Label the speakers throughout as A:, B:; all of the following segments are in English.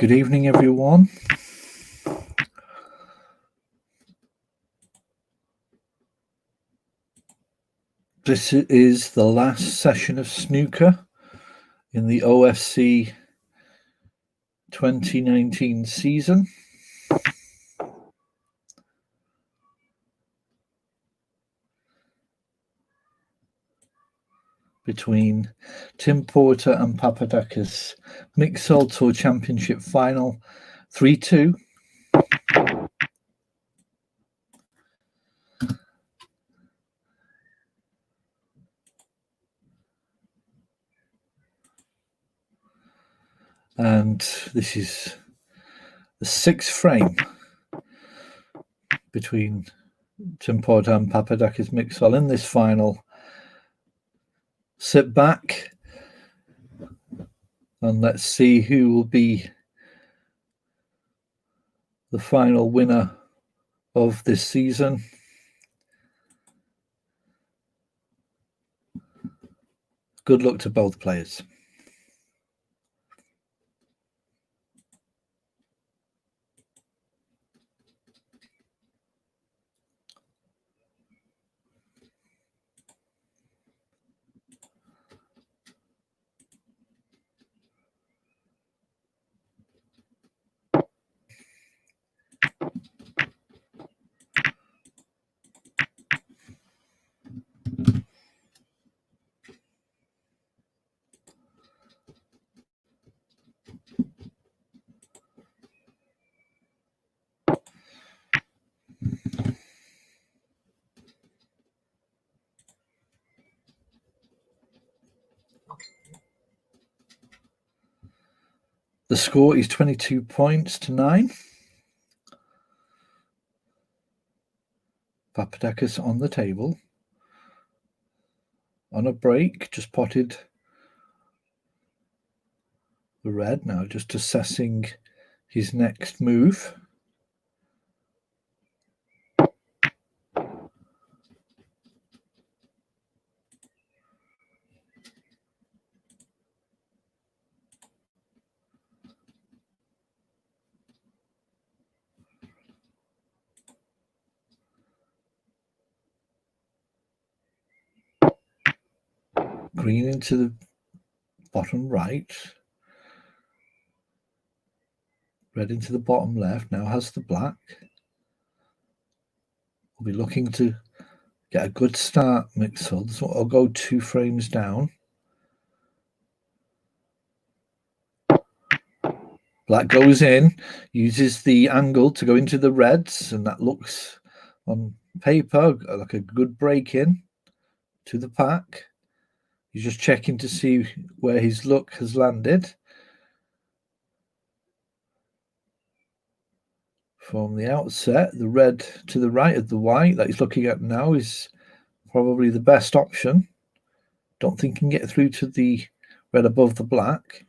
A: Good evening, everyone. This is the last session of snooker in the OFC 2019 season. Between Tim Porter and Papadakis Mixol Tour Championship Final 3-2. And this is the sixth frame between Tim Porter and Papadakis Mixol in this final. Sit back and let's see who will be the final winner of this season. Good luck to both players. The score is 22 points to 9. Papadakis on the table. On a break, just potted the red now, just assessing his next move. Green into the bottom right. Red into the bottom left. Now has the black. We'll be looking to get a good start, Mixol. So I'll go 2 frames down. Black goes in, uses the angle to go into the reds, and that looks on paper like a good break in to the pack. He's just checking to see where his luck has landed. From the outset, the red to the right of the white that he's looking at now is probably the best option. Don't think he can get through to the red above the black.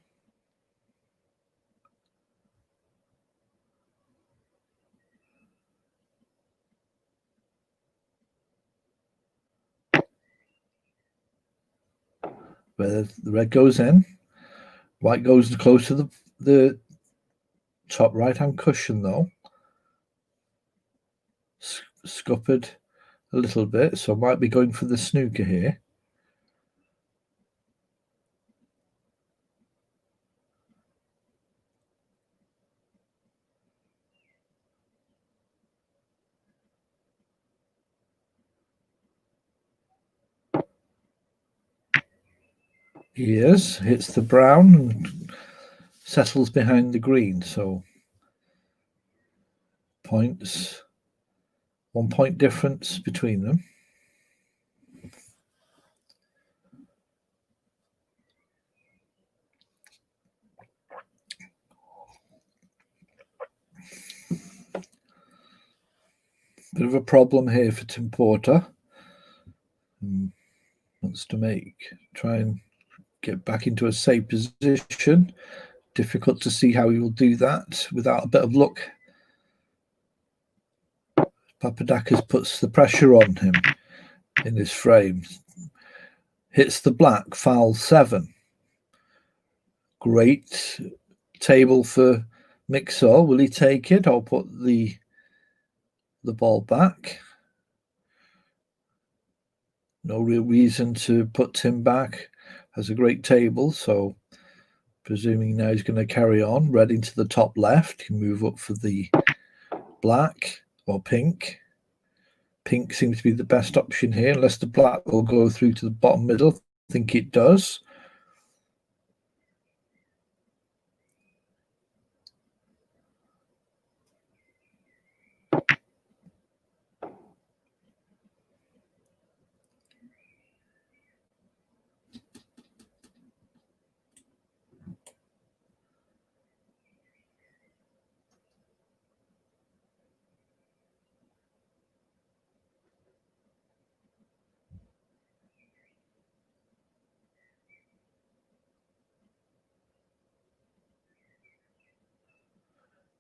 A: Where the red goes in, white goes close to the top right-hand cushion though. Scuppered a little bit, so I might be going for the snooker here. He hits the brown and settles behind the green, so points, 1 point difference between them. Bit of a problem here for Tim Porter. Wants to try and get back into a safe position. Difficult to see how he will do that without a bit of luck. Papadakis puts the pressure on him in this frame. Hits the black, foul 7. Great table for Mixer, will he take it or put the ball back? No real reason to put Tim back. Has a great table, so presuming now he's going to carry on. Red into the top left. He can move up for the black or pink. Pink seems to be the best option here, unless the black will go through to the bottom middle. I think it does.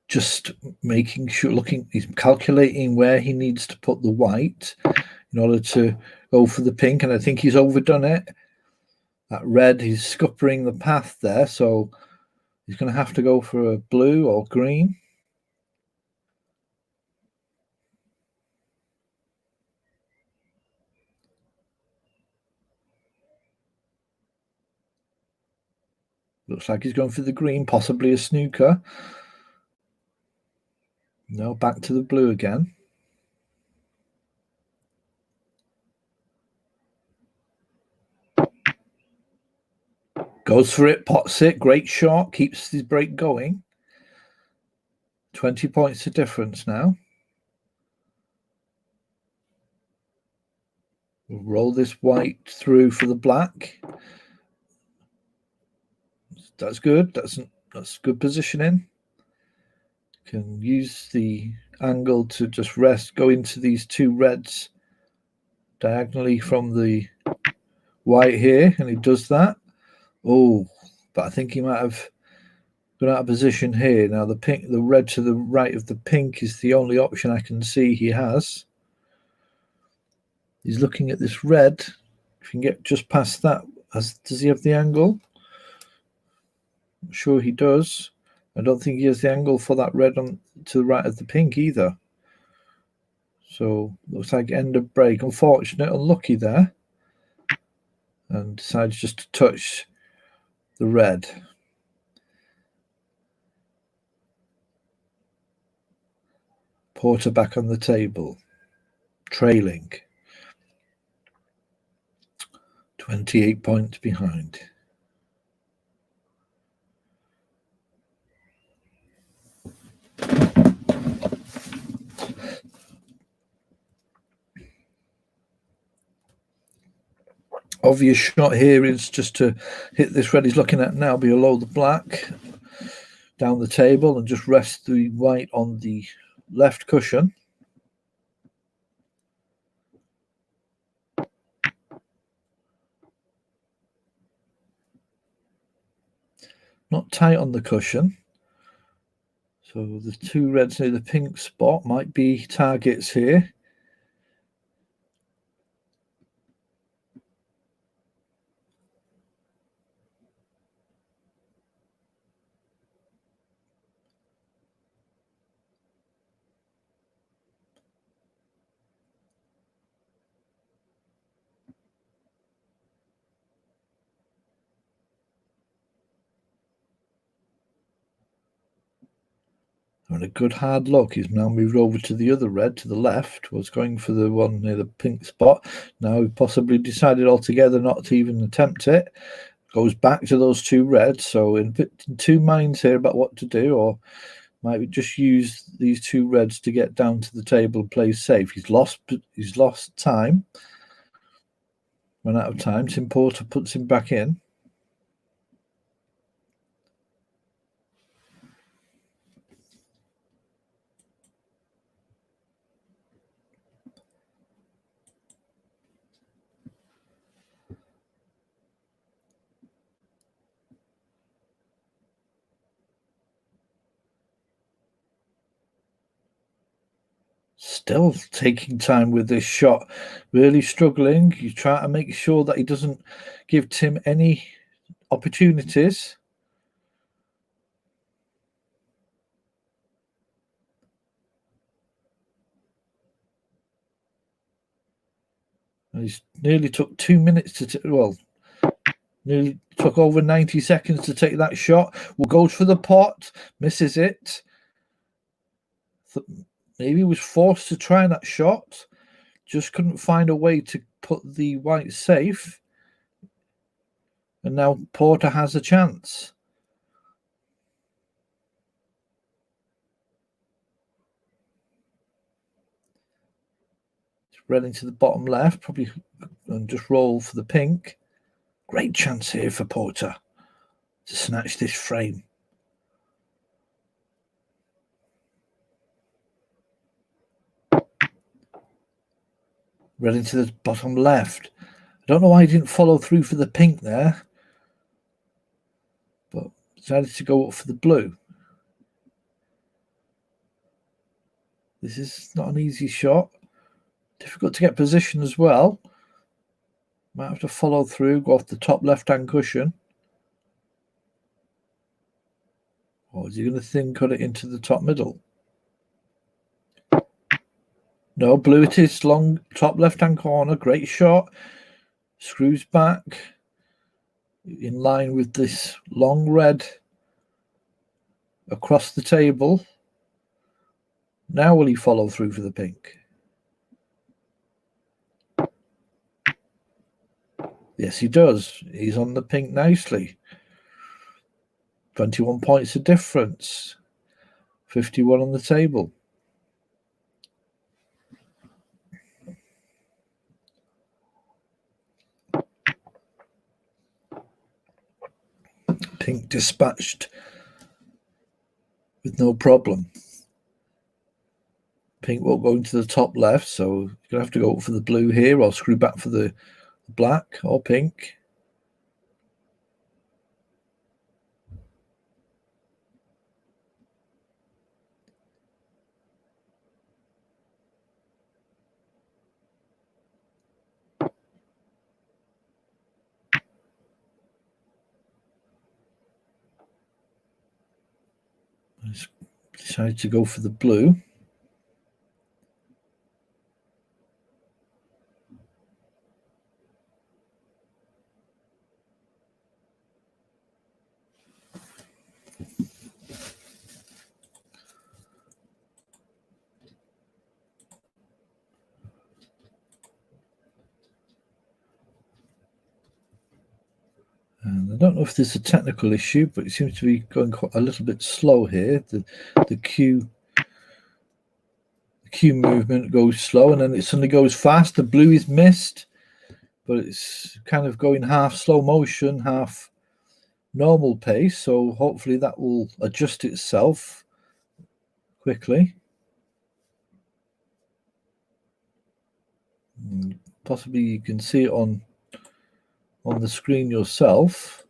A: Just making sure, he's calculating where he needs to put the white in order to go for the pink, and I think he's overdone it. That red, he's scuppering the path there, so he's going to have to go for a blue or green. Looks like he's going for the green, possibly a snooker. No, back to the blue again. Goes for it, pots it, great shot, keeps his break going. 20 points of difference now. We'll roll this white through for the black. That's good. That's good positioning. Can use the angle to just rest, go into these two reds diagonally from the white here, and he does that. Oh, but I think he might have gone out of position here. Now the red to the right of the pink is the only option I can see he has. He's looking at this red. If he can get just past that, does he have the angle? I'm sure he does. I don't think he has the angle for that red on to the right of the pink either. So looks like end of break. Unfortunate, unlucky there. And decides just to touch the red. Porter back on the table. Trailing. 28 points behind. Obvious shot here is just to hit this red he's looking at now below the black, down the table, and just rest the white on the left cushion. Not tight on the cushion. So the two reds near the pink spot might be targets here. And a good hard look. He's now moved over to the other red to the left. Was going for the one near the pink spot. Now he possibly decided altogether not to even attempt it. Goes back to those two reds. So in two minds here about what to do, or might we just use these two reds to get down to the table and play safe. He's lost time. Run out of time. Tim Porter puts him back in. Still taking time with this shot, really struggling. You try to make sure that he doesn't give Tim any opportunities. And he's nearly took 2 minutes to nearly took over 90 seconds to take that shot. Will goes for the pot, misses it. Maybe he was forced to try that shot, just couldn't find a way to put the white safe. And now Porter has a chance. Red into the bottom left, probably, and just roll for the pink. Great chance here for Porter to snatch this frame. Red into the bottom left. I don't know why he didn't follow through for the pink there, but decided to go up for the blue. This is not an easy shot. Difficult to get position as well. Might have to follow through, go off the top left-hand cushion. Or is he going to thin cut it into the top middle? No, blue it is, long top left-hand corner. Great shot. Screws back. In line with this long red across the table. Now will he follow through for the pink? Yes, he does. He's on the pink nicely. 21 points of difference. 51 on the table. Pink dispatched with no problem. Pink won't go into the top left, so you're going to have to go for the blue here or screw back for the black or pink. Decided to go for the blue. And I don't know if there's a technical issue, but it seems to be going quite a little bit slow here. The cue movement goes slow and then it suddenly goes fast. The blue is missed, but it's kind of going half slow motion, half normal pace. So hopefully that will adjust itself quickly. And possibly you can see it on the screen yourself.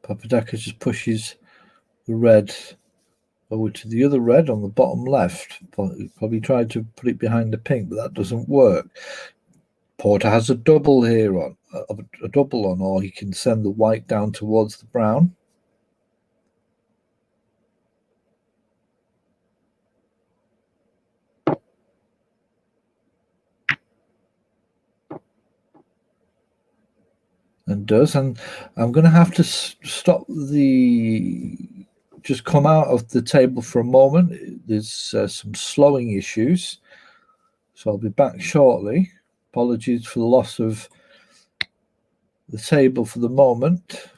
A: Papadakis just pushes the red over to the other red on the bottom left. Probably tried to put it behind the pink, but that doesn't work. Porter has a double here on, a double on, or he can send the white down towards the brown. And does, and I'm going to have to stop just come out of the table for a moment. There's some slowing issues, so I'll be back shortly. Apologies for the loss of the table for the moment.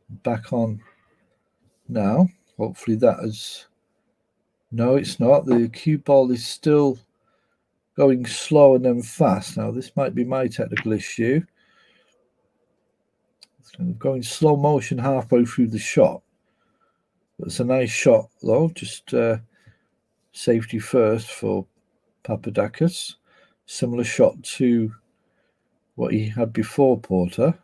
A: Back on now. Hopefully that is... No, it's not. The cue ball is still going slow and then fast. Now, this might be my technical issue. It's kind of going slow motion halfway through the shot. It's a nice shot, though. Just safety first for Papadakis. Similar shot to what he had before, Porter.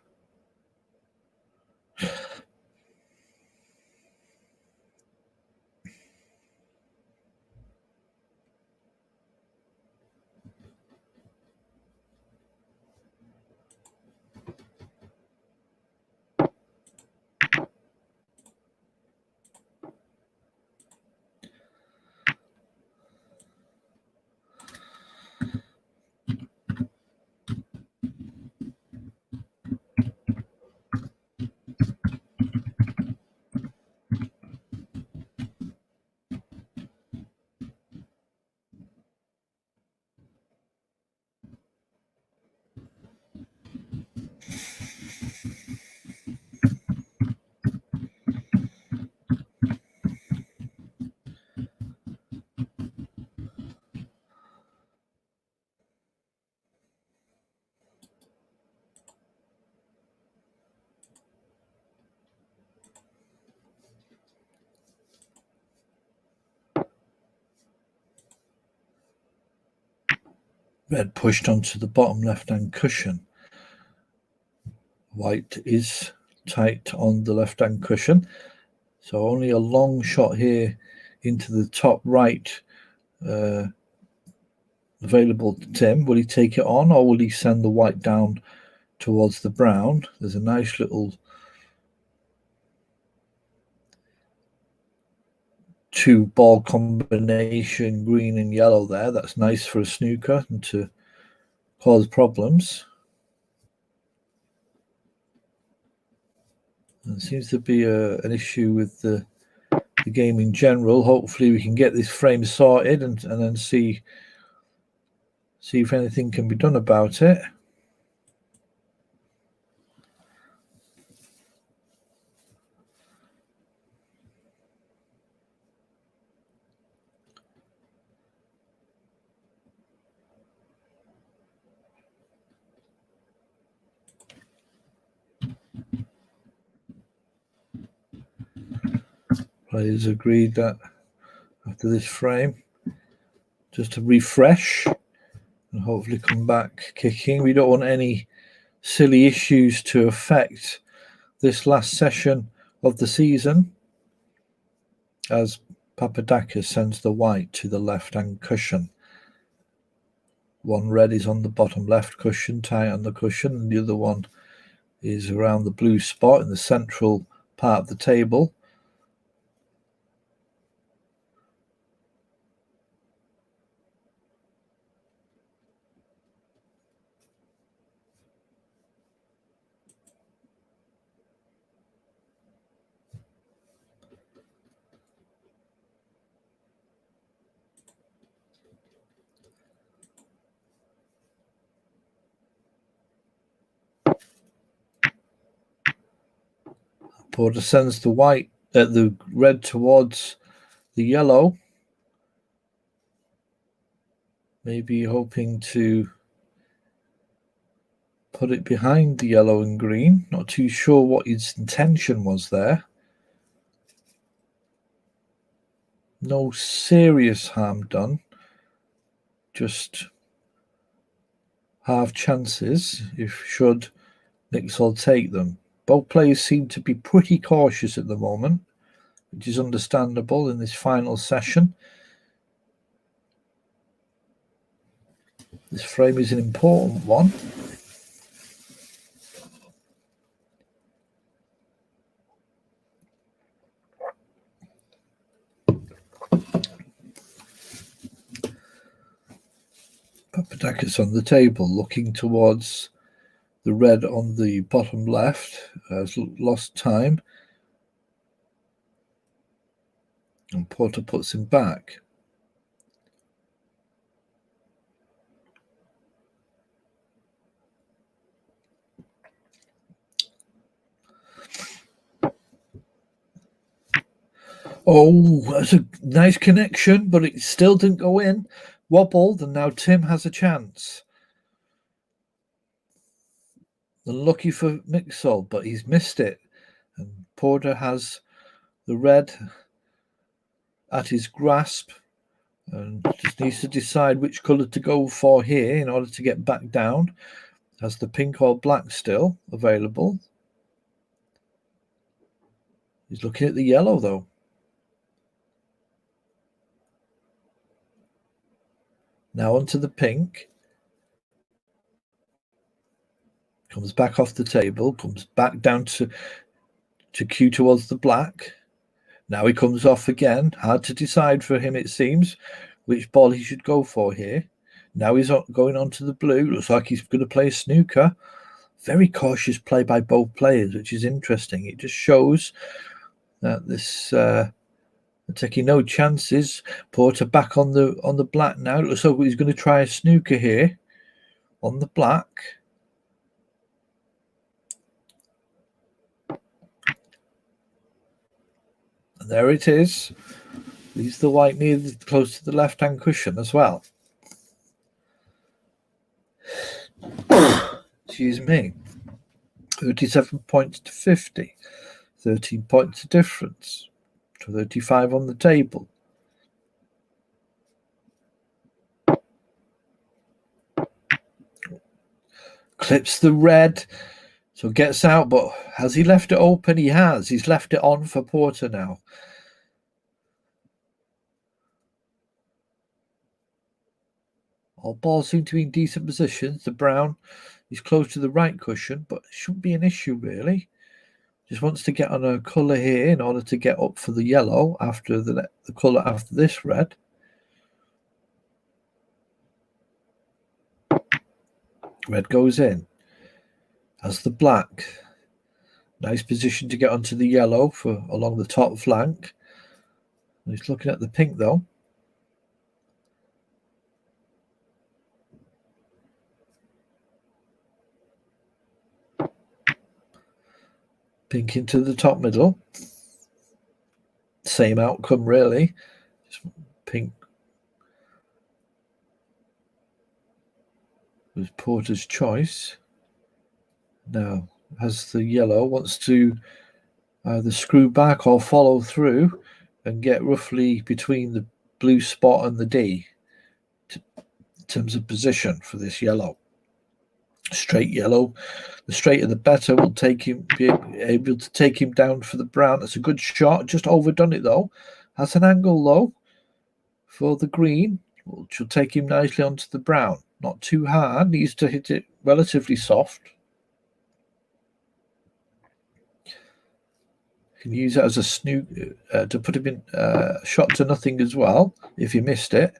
A: Red pushed onto the bottom left-hand cushion. White is tight on the left-hand cushion. So only a long shot here into the top right available to Tim. Will he take it on, or will he send the white down towards the brown? There's a nice little two ball combination, green and yellow there. That's nice for a snooker and to cause problems. There seems to be an issue with the game in general. Hopefully we can get this frame sorted and then see if anything can be done about it. Players agreed that after this frame, just to refresh and hopefully come back kicking. We don't want any silly issues to affect this last session of the season, as Papadakis sends the white to the left-hand cushion. One red is on the bottom left cushion, tight on the cushion, and the other one is around the blue spot in the central part of the table. Porter sends the red towards the yellow, maybe hoping to put it behind the yellow and green. Not too sure what his intention was there. No serious harm done, just half chances if should Nixol take them. Both players seem to be pretty cautious at the moment, which is understandable in this final session. This frame is an important one. Papadakis on the table, looking towards the red on the bottom left, has lost time. And Porter puts him back. Oh, that's a nice connection, but it still didn't go in. Wobbled, and now Tim has a chance. Unlucky for Nixol, but he's missed it. And Porter has the red at his grasp and just needs to decide which colour to go for here in order to get back down. Has the pink or black still available. He's looking at the yellow, though. Now onto the pink. Comes back off the table, comes back down to cue towards the black. Now he comes off again. Hard to decide for him, it seems, which ball he should go for here. Now he's going on to the blue. Looks like he's going to play snooker. Very cautious play by both players, which is interesting. It just shows that this taking no chances. Porter back on the black now. It looks like he's going to try a snooker here on the black. And there it is. Leaves the white close to the left-hand cushion as well. Excuse me. 37 points to 50. 13 points of difference. 35 on the table. Clips the red, so gets out, but has he left it open? He has. He's left it on for Porter now. All balls seem to be in decent positions. The brown is close to the right cushion, but it shouldn't be an issue really. Just wants to get on a colour here in order to get up for the yellow after the colour after this red. Red goes in. Has the black. Nice position to get onto the yellow for along the top flank. He's looking at the pink though. Pink into the top middle. Same outcome really. Just pink was Porter's choice. Now has the yellow, wants to either screw back or follow through and get roughly between the blue spot and the D in terms of position for this yellow. Straight yellow, the straighter the better, will be able to take him down for the brown. That's a good shot, just overdone it though. Has an angle though for the green, which will take him nicely onto the brown. Not too hard, needs to hit it relatively soft. You can use it as a snooker to put him in shot to nothing as well if he missed it,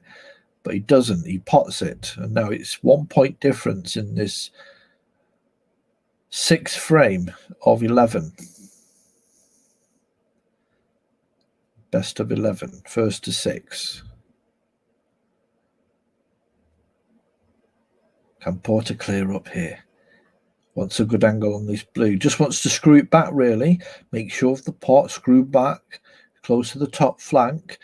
A: but he doesn't. He pots it, and now it's 1 point difference in this 6th frame of 11. Best of 11, first to 6. Can Porter clear up here? Wants a good angle on this blue. Just wants to screw it back really. Make sure of the pot, screw back close to the top flank.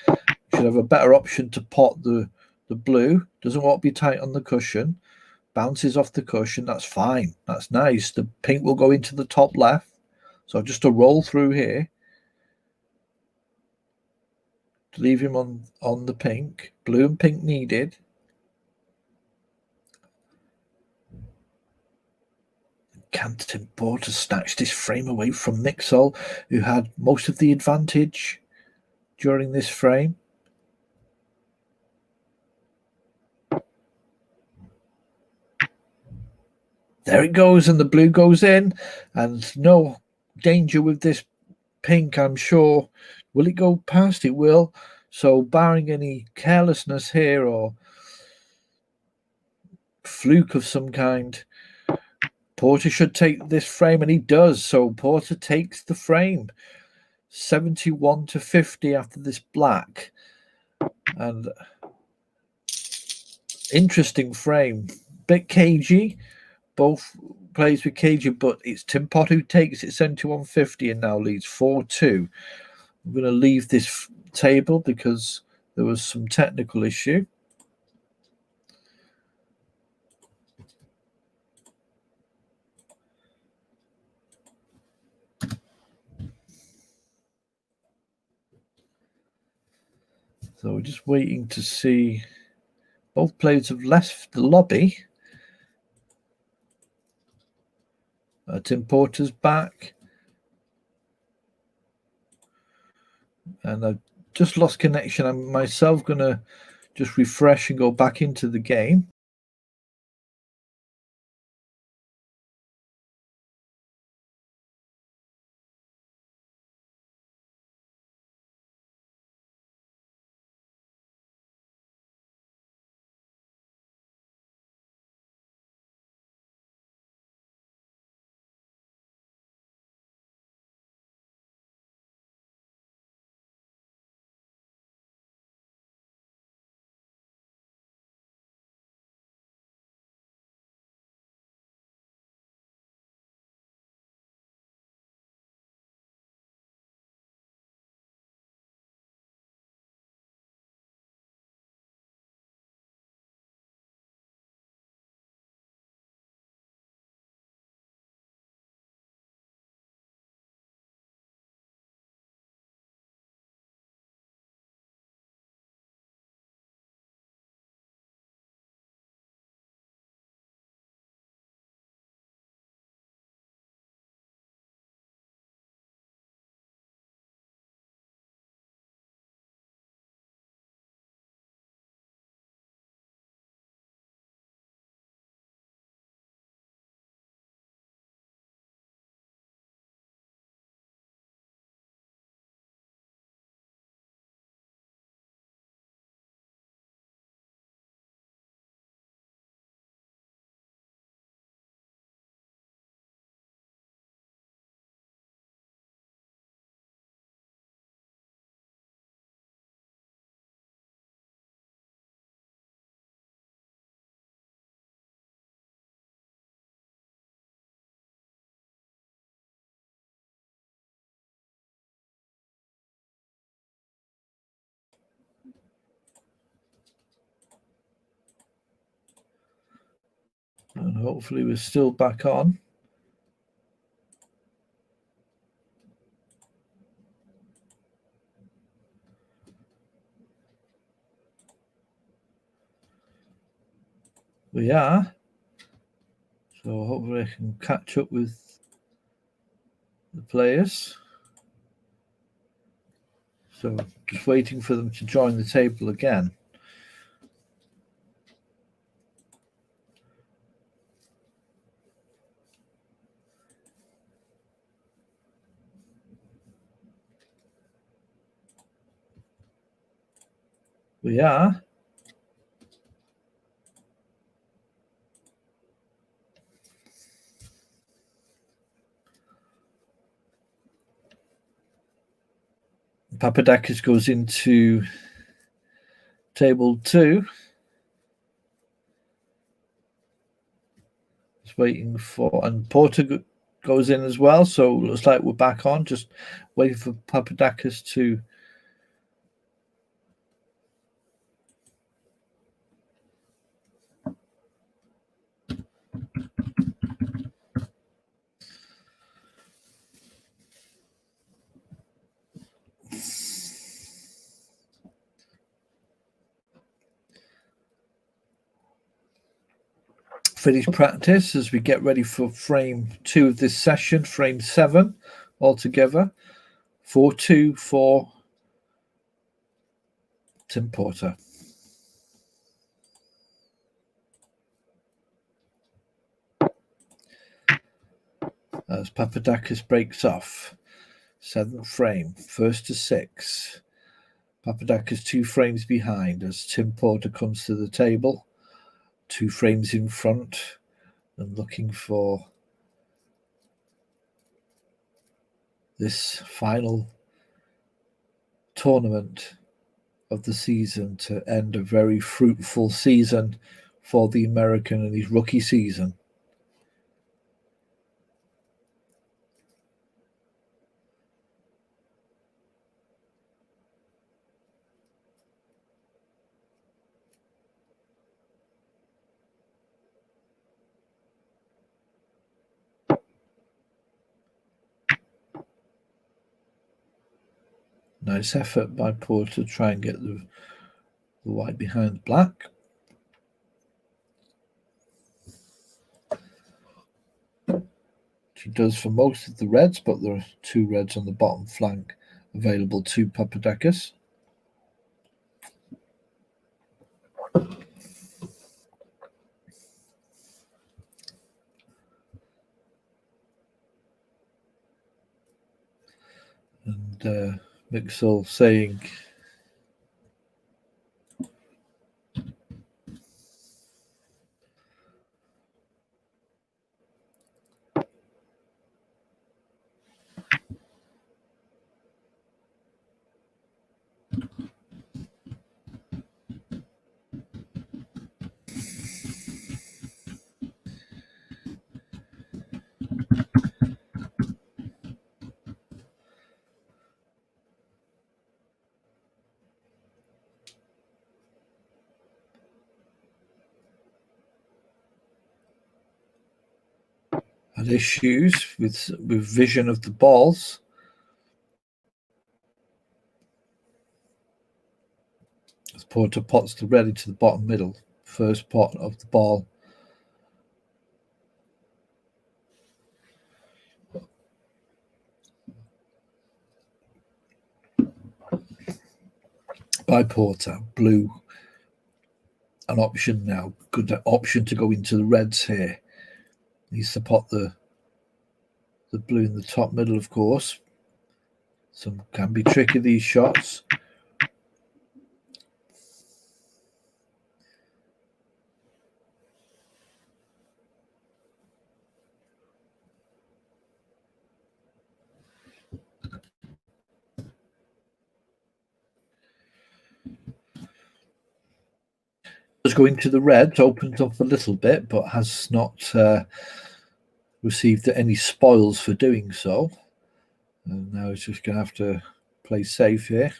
A: Should have a better option to pot the blue. Doesn't want to be tight on the cushion. Bounces off the cushion. That's fine. That's nice. The pink will go into the top left. So just a roll through here. To leave him on the pink. Blue and pink needed. Can Tim Porter snatch this frame away from Mixel, who had most of the advantage during this frame? There it goes, and the blue goes in, and no danger with this pink, I'm sure. Will it go past? It will. So barring any carelessness here or fluke of some kind, Porter should take this frame, and he does. So Porter takes the frame, 71 to 50 after this black. And interesting frame, bit cagey. Both plays with cagey, but it's Tim Pot who takes it 71-50 and now leads 4-2. I'm going to leave this table because there was some technical issue. So we're just waiting to see. Both players have left the lobby. Tim Porter's back. And I've just lost connection. I'm myself going to just refresh and go back into the game. And hopefully we're still back on. We are. So hopefully I can catch up with the players. So just waiting for them to join the table again. We are. Papadakis goes into table 2. Just waiting for, and Porter goes in as well. So it looks like we're back on. Just waiting for Papadakis to. Finish practice as we get ready for frame 2 of this session, frame 7 altogether. 4-2 for Tim Porter. As Papadakis breaks off. 7th frame, 1st to 6. Papadakis 2 frames behind as Tim Porter comes to the table. 2 frames in front and looking for this final tournament of the season to end a very fruitful season for the American in his rookie season. Nice effort by Porter to try and get the white behind the black. She does for most of the reds, but there are 2 reds on the bottom flank available to Papadakis. And Mixel saying had issues with vision of the balls. As Porter pots the red into the bottom middle, first pot of the ball. By Porter, blue, an option now, good option to go into the reds here. Needs to pot the blue in the top middle, of course. Some can be tricky, these shots. Going to the reds, opens up a little bit, but has not received any spoils for doing so. And now he's just going to have to play safe here.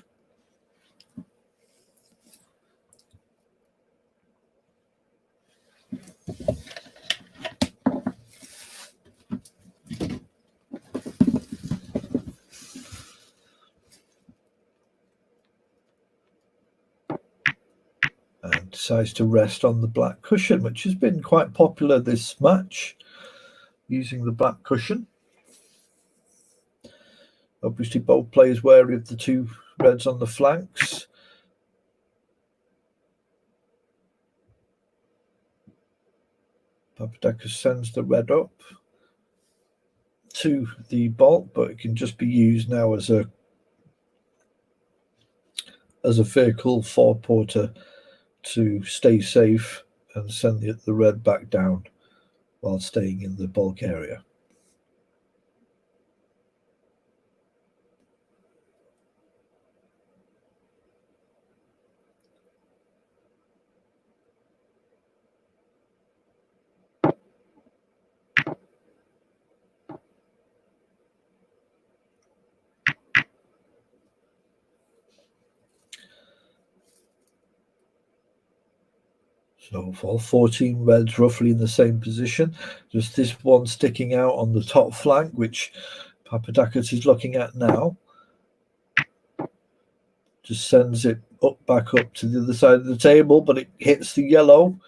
A: decides to rest on the black cushion, which has been quite popular this match, using the black cushion. Obviously, both players wary of the two reds on the flanks. Papadakis sends the red up to the bolt, but it can just be used now as a vehicle for Porter to stay safe and send the red back down while staying in the bulk area. So all 14 reds roughly in the same position. Just this one sticking out on the top flank, which Papadakis is looking at now. Just sends it back up to the other side of the table, but it hits the yellow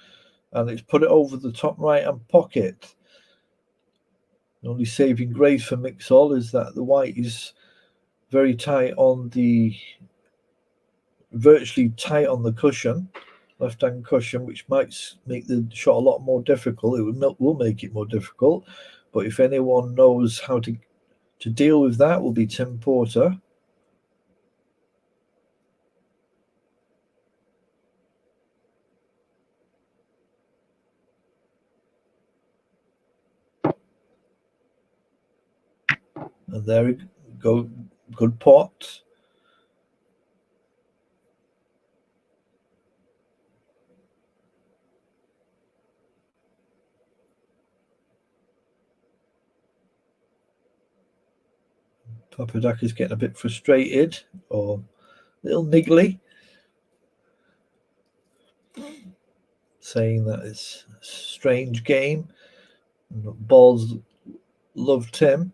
A: and it's put it over the top right-hand pocket. The only saving grace for Mixol is that the white is very tight on virtually tight on the cushion, left-hand cushion, which might make the shot a lot more difficult. It will make it more difficult, but if anyone knows how to deal with that, will be Tim Porter. And there we go, good pot. Papadakis getting a bit frustrated or a little niggly, saying that it's a strange game. Balls love Tim.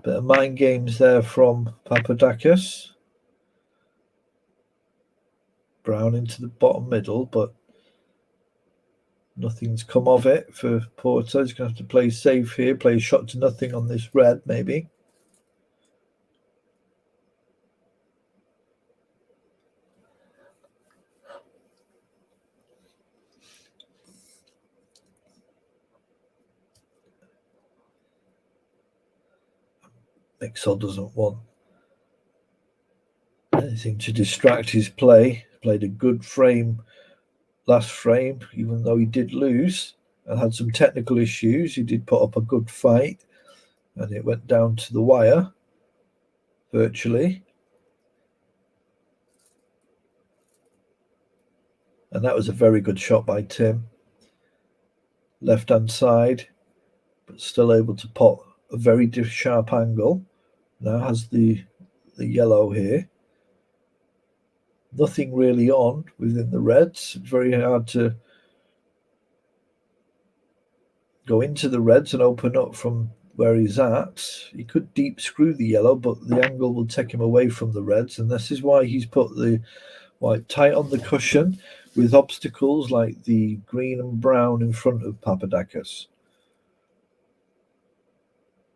A: Bit of mind games there from Papadakis. Brown into the bottom middle, but nothing's come of it for Porter. He's going to have to play safe here, play a shot to nothing on this red, maybe. Mixol doesn't want anything to distract his play. Played a good frame last frame, even though he did lose and had some technical issues. He did put up a good fight, and it went down to the wire, virtually. And that was a very good shot by Tim. Left-hand side, but still able to pot a very sharp angle. Now has the yellow here. Nothing really on within the reds. Very hard to go into the reds and open up from where he's at. He could deep screw the yellow, but the angle will take him away from the reds, and this is why he's put the white tight on the cushion with obstacles like the green and brown in front of Papadakis.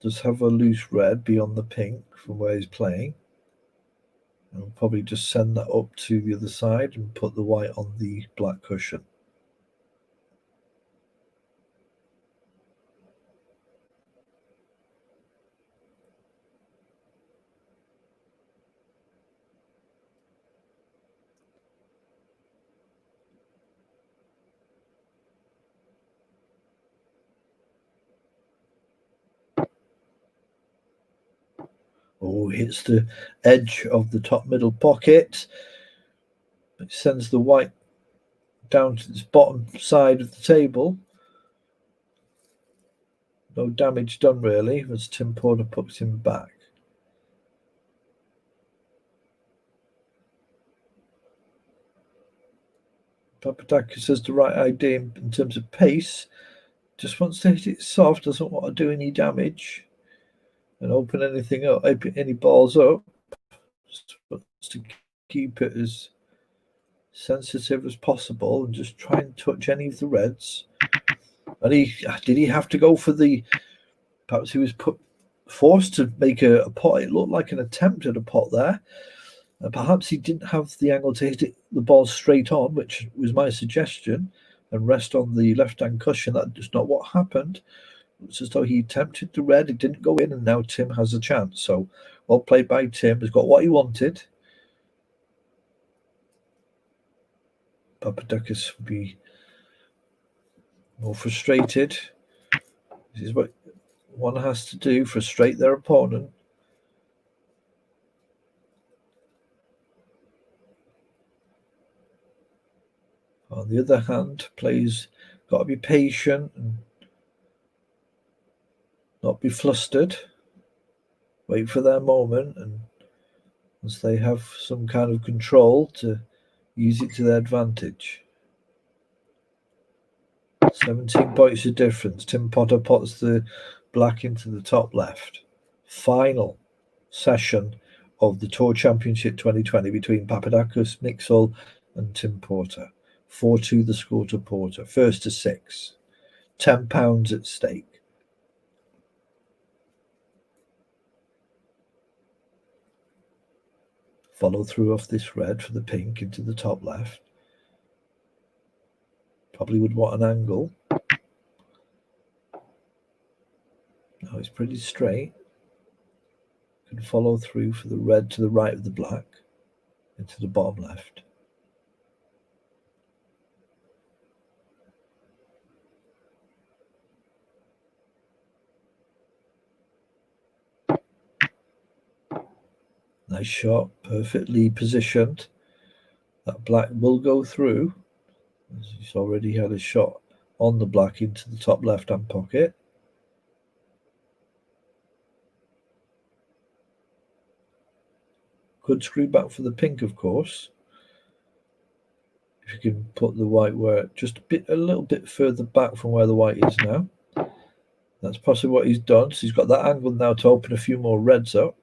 A: Does have a loose red beyond the pink from where he's playing. And we'll probably just send that up to the other side and put the white on the black cushion. Oh, hits the edge of the top middle pocket. It sends the white down to this bottom side of the table. No damage done really, as Tim Porter puts him back. Papadakis has the right idea in terms of pace. Just wants to hit it soft, doesn't want to do any damage and open anything up, any balls up. supposed to keep it as sensitive as possible and just try and touch any of the reds. And did he have to go for the? Perhaps he was forced to make a pot. It looked like an attempt at a pot there. Perhaps he didn't have the angle to hit the ball straight on, which was my suggestion, and rest on the left-hand cushion. That's not what happened. It's as though he attempted the red, it didn't go in, and now Tim has a chance. So, well played by Tim. He's got what he wanted. Papadakis would be more frustrated. This is what one has to do, frustrate their opponent. On the other hand, players got to be patient and not be flustered. Wait for their moment, and once they have some kind of control, to use it to their advantage. 17 points of difference. Tim Potter puts the black into the top left. Final session of the Tour Championship 2020 between Papadakis, Mixel and Tim Porter. 4-2 the score to Porter. First to 6. £10 at stake. Follow through off this red for the pink into the top left. Probably would want an angle. No, it's pretty straight. Can follow through for the red to the right of the black into the bottom left. Nice shot, perfectly positioned. That black will go through. He's already had a shot on the black into the top left-hand pocket. Could screw back for the pink, of course. If you can put the white where just a little bit further back from where the white is now. That's possibly what he's done. So he's got that angle now to open a few more reds up.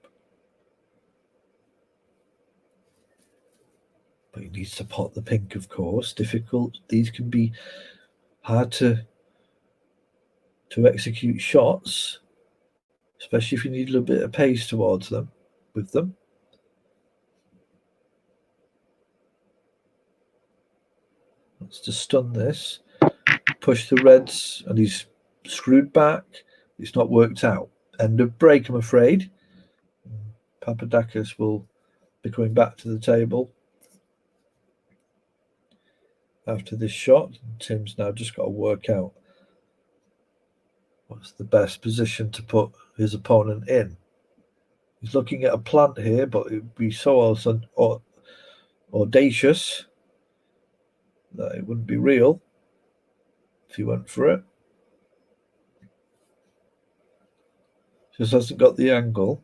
A: But he needs to pot the pink, of course. Difficult. These can be hard to execute shots, especially if you need a little bit of pace towards them, with them. Let's just stun this. Push the reds, and he's screwed back. It's not worked out. End of break, I'm afraid. Papadakis will be coming back to the table after this shot. Tim's now just got to work out what's the best position to put his opponent in. He's looking at a plant here, but it would be so audacious that it wouldn't be real if he went for it. Just hasn't got the angle.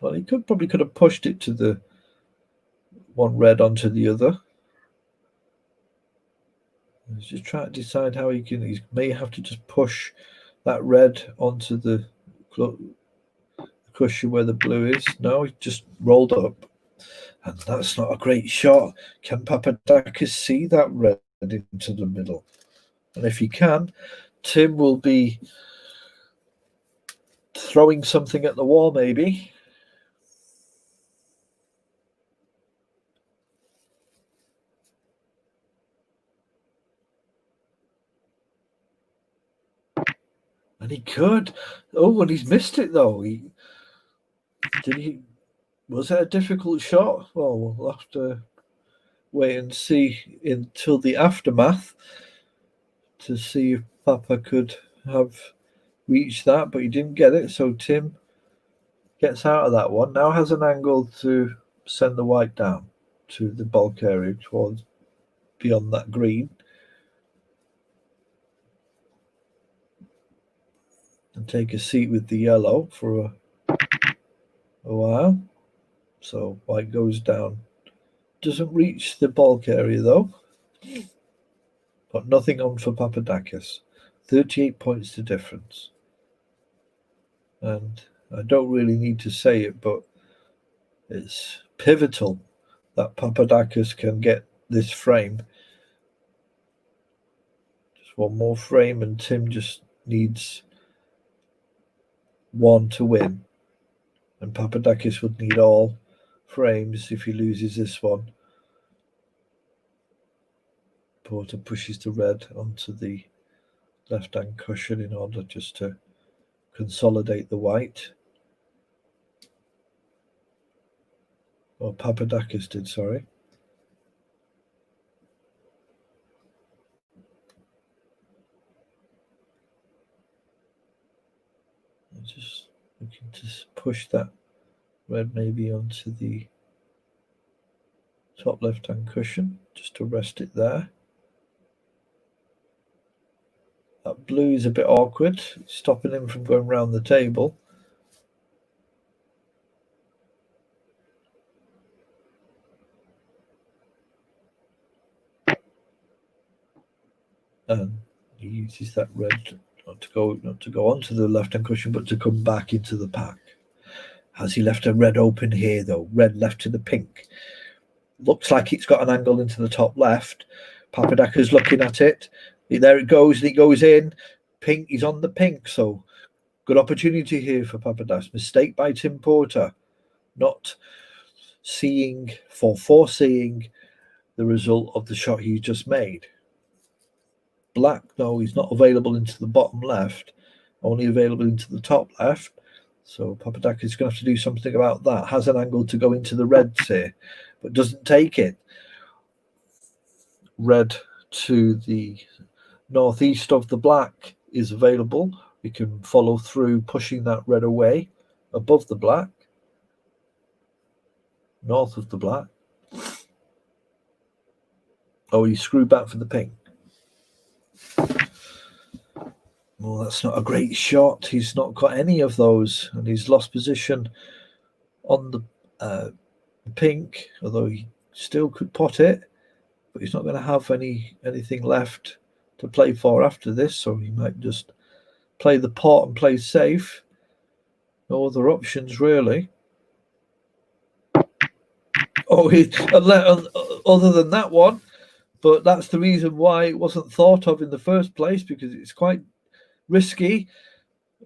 A: Well, he probably could have pushed it to the one red onto the other. He's just trying to decide how he can. He may have to just push that red onto the cushion where the blue is. No, he just rolled up. And that's not a great shot. Can Papadakis see that red into the middle? And if he can, Tim will be throwing something at the wall, maybe. And he could. Oh, and he's missed it, though. Was it a difficult shot? Well, we'll have to wait and see until the aftermath to see if Papa could have reached that, but he didn't get it. So Tim gets out of that one. Now has an angle to send the white down to the bulk area towards beyond that green. And take a seat with the yellow for a while. So white goes down. Doesn't reach the bulk area though. But nothing on for Papadakis. 38 points to difference. And I don't really need to say it, but It's pivotal that Papadakis can get this frame. Just one more frame, and Tim just needs one to win. And Papadakis would need all frames if he loses this one. Porter pushes the red onto the left-hand cushion in order just to consolidate the white. Or Papadakis did, sorry. I'm just looking to push that red maybe onto the top left-hand cushion, just to rest it there. That blue is a bit awkward, stopping him from going round the table. And he uses that red not to go onto the left-hand cushion, but to come back into the pack. Has he left a red open here, though? Red left to the pink. Looks like it's got an angle into the top left. Papadakis looking at it. There it goes, and it goes in. Pink, he's on the pink, so good opportunity here for Papadakis. Mistake by Tim Porter, not foreseeing the result of the shot he just made. Black, no, he's not available into the bottom left, only available into the top left. So Papadakis is going to have to do something about that. Has an angle to go into the reds here, but doesn't take it. Red to the northeast of the black is available. We can follow through, pushing that red away above the black, north of the black. Oh, he screwed back for the pink. Well, that's not a great shot. He's not got any of those, and he's lost position on the pink, although he still could pot it, but he's not going to have anything left to play for after this, so he might just play the pot and play safe. No other options, really. Oh, other than that one, but that's the reason why it wasn't thought of in the first place, because it's quite risky.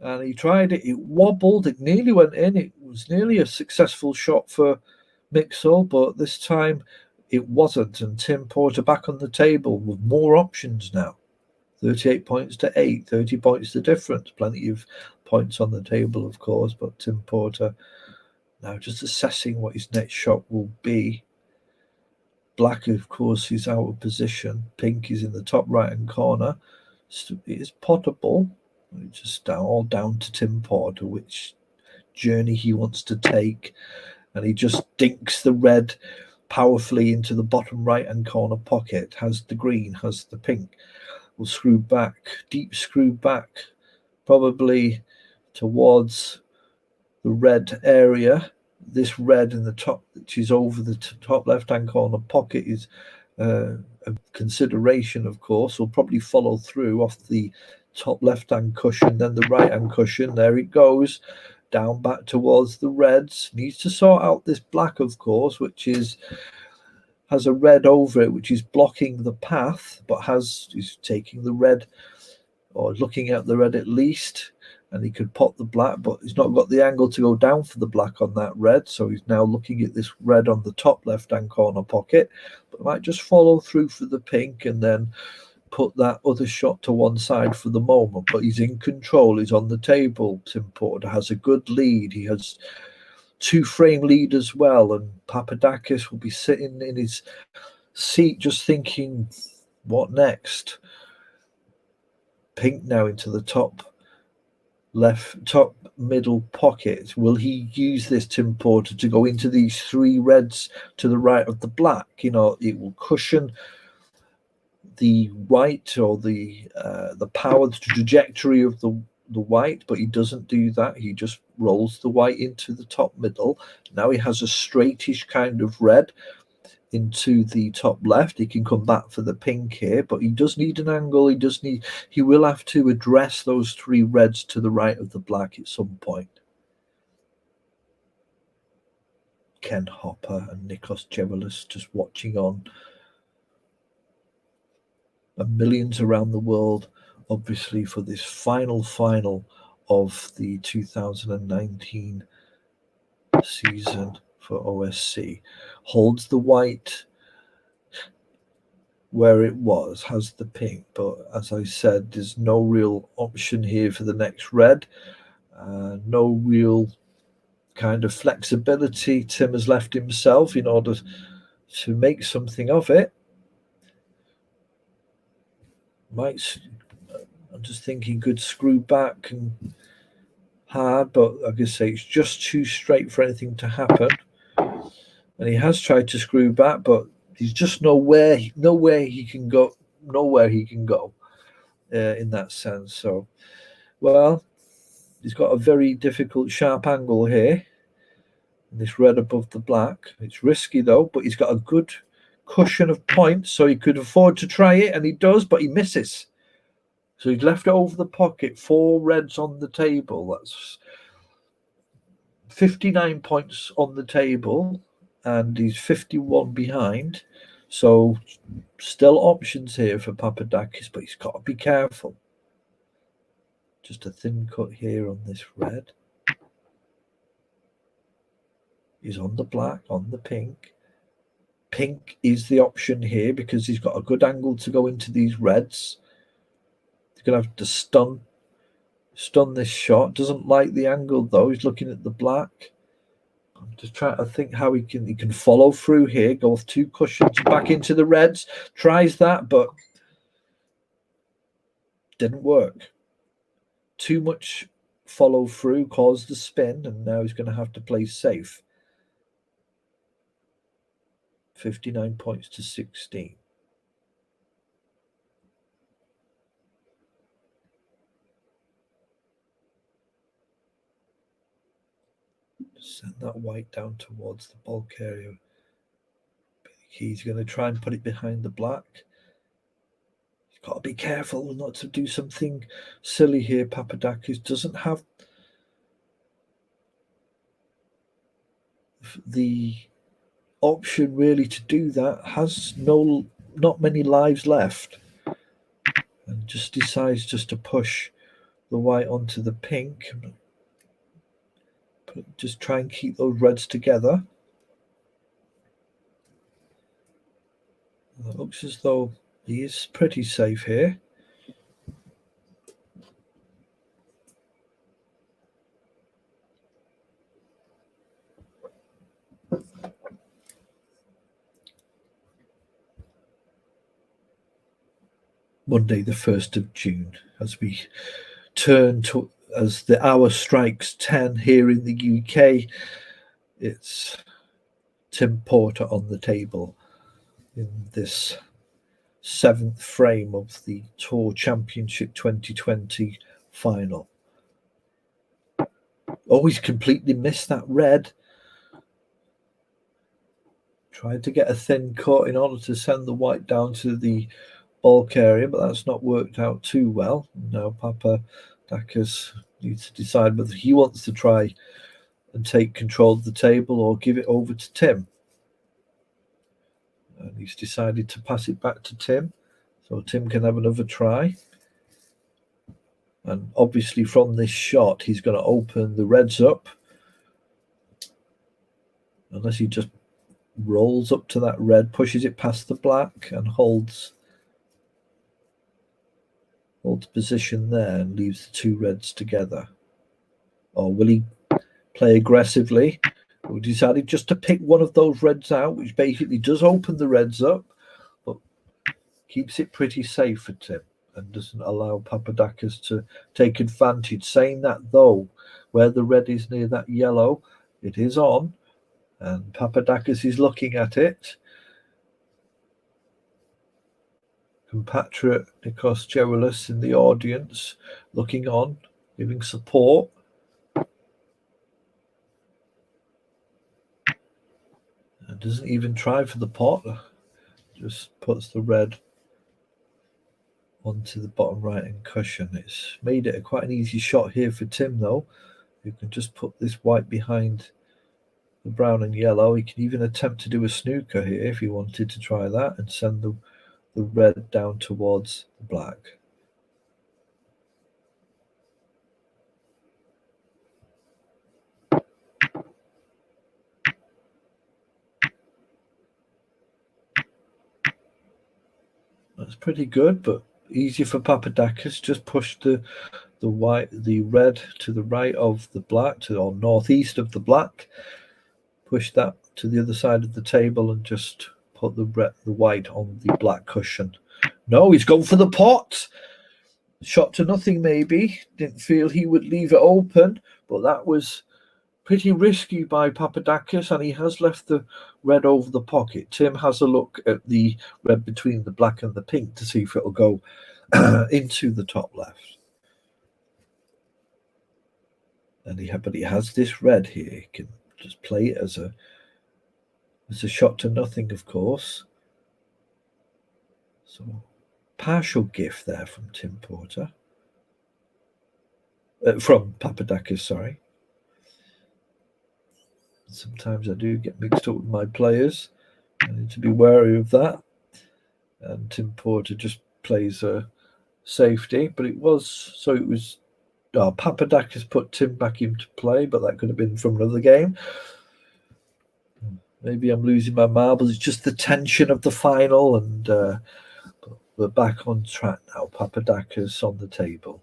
A: And he tried it, it wobbled, it nearly went in. It was nearly a successful shot for Mixel, but this time it wasn't. And Tim Porter back on the table with more options now. 38 points to 8, 30 points the difference. Plenty of points on the table, of course, but Tim Porter now just assessing what his next shot will be. Black, of course, is out of position. Pink is in the top right-hand corner. It is potable. It's just all down to Tim Porter, which journey he wants to take. And he just dinks the red powerfully into the bottom right-hand corner pocket. Has the green, has the pink. Will screw back, deep screw back, probably towards the red area. This red in the top, which is over the top left-hand corner pocket, is a consideration, of course. Will probably follow through off the top left-hand cushion, then the right-hand cushion. There it goes, down back towards the reds. Needs to sort out this black, of course, which has a red over it, which is blocking the path, but is taking the red, or looking at the red at least. And he could pot the black, but he's not got the angle to go down for the black on that red. So he's now looking at this red on the top left-hand corner pocket, but might just follow through for the pink and then put that other shot to one side for the moment. But he's in control. He's on the table. Tim Porter has a good lead. He has 2-frame lead as well. And Papadakis will be sitting in his seat just thinking, what next? Pink now into the top middle pocket. Will he use this, Tim Porter, to go into these 3 reds to the right of the black? You know, it will cushion the white, or the power, the trajectory of the white, but he doesn't do that. He just rolls the white into the top middle. Now he has a straightish kind of red into the top left. He can come back for the pink here, but he does need an angle. He will have to address those 3 reds to the right of the black at some point. Ken Hopper and Nikos Gevelis just watching on, and millions around the world, obviously, for this final of the 2019 season for OSC. Holds the white where it was, has the pink, but as I said, there's no real option here for the next red. No real kind of flexibility Tim has left himself in order to make something of it. I'm just thinking good screw back and hard, but like I say, it's just too straight for anything to happen. And he has tried to screw back, but he's just nowhere he can go in that sense. So, well, he's got a very difficult sharp angle here. This red above the black. It's risky though, but he's got a good cushion of points, so he could afford to try it, and he does, but he misses. So he's left it over the pocket. 4 reds on the table. That's 59 points on the table, and he's 51 behind. So still options here for Papadakis, but he's got to be careful. Just a thin cut here on this red. He's on the black, on the pink. Pink is the option here because he's got a good angle to go into these reds. He's going to have to stun this shot. Doesn't like the angle though. He's looking at the black. I'm just trying to think how he can follow through here. Go with 2 cushions back into the reds. Tries that, but didn't work. Too much follow through caused the spin, and now he's going to have to play safe. 59 points to 16. Send that white down towards the bulk area. He's going to try and put it behind the black. He's got to be careful not to do something silly here. Papadakis doesn't have the option really to do that. Has not many lives left, and just decides just to push the white onto the pink. Just try and keep those reds together. It looks as though he is pretty safe here. Monday, the 1st of June, as we turn to, as the hour strikes 10 here in the UK, it's Tim Porter on the table in this 7th frame of the Tour Championship 2020 final. Oh, he's completely missed that red. Tried to get a thin cut in order to send the white down to the bulk area, but that's not worked out too well. Now Papadakis needs to decide whether he wants to try and take control of the table or give it over to Tim. And he's decided to pass it back to Tim, so Tim can have another try. And obviously from this shot, he's going to open the reds up. Unless he just rolls up to that red, pushes it past the black and holds position there and leaves the 2 reds together. Or will he play aggressively? We decided just to pick one of those reds out, which basically does open the reds up, but keeps it pretty safe for Tim and doesn't allow Papadakis to take advantage. Saying that though, where the red is near that yellow, it is on, and Papadakis is looking at it. Compatriot Nikos Gevelis in the audience, looking on, giving support. And doesn't even try for the pot, just puts the red onto the bottom right hand cushion. It's made it quite an easy shot here for Tim though, who can just put this white behind the brown and yellow. He can even attempt to do a snooker here if he wanted to try that and send the red down towards the black. That's pretty good, but easier for Papadakis. Just push the red to the right of the black, or northeast of the black. Push that to the other side of the table and just put the white on the black cushion. No, he's gone for the pot. Shot to nothing, maybe. Didn't feel he would leave it open, but that was pretty risky by Papadakis, and he has left the red over the pocket. Tim has a look at the red between the black and the pink to see if it'll go into the top left. And but he has this red here. He can just play it as a shot to nothing, of course. So partial gift there from Tim Porter. From Papadakis, sorry. Sometimes I do get mixed up with my players. I need to be wary of that. And Tim Porter just plays a safety, but it was Papadakis put Tim back into play, but that could have been from another game. Maybe I'm losing my marbles. It's just the tension of the final, and we're back on track now. Papadakis on the table.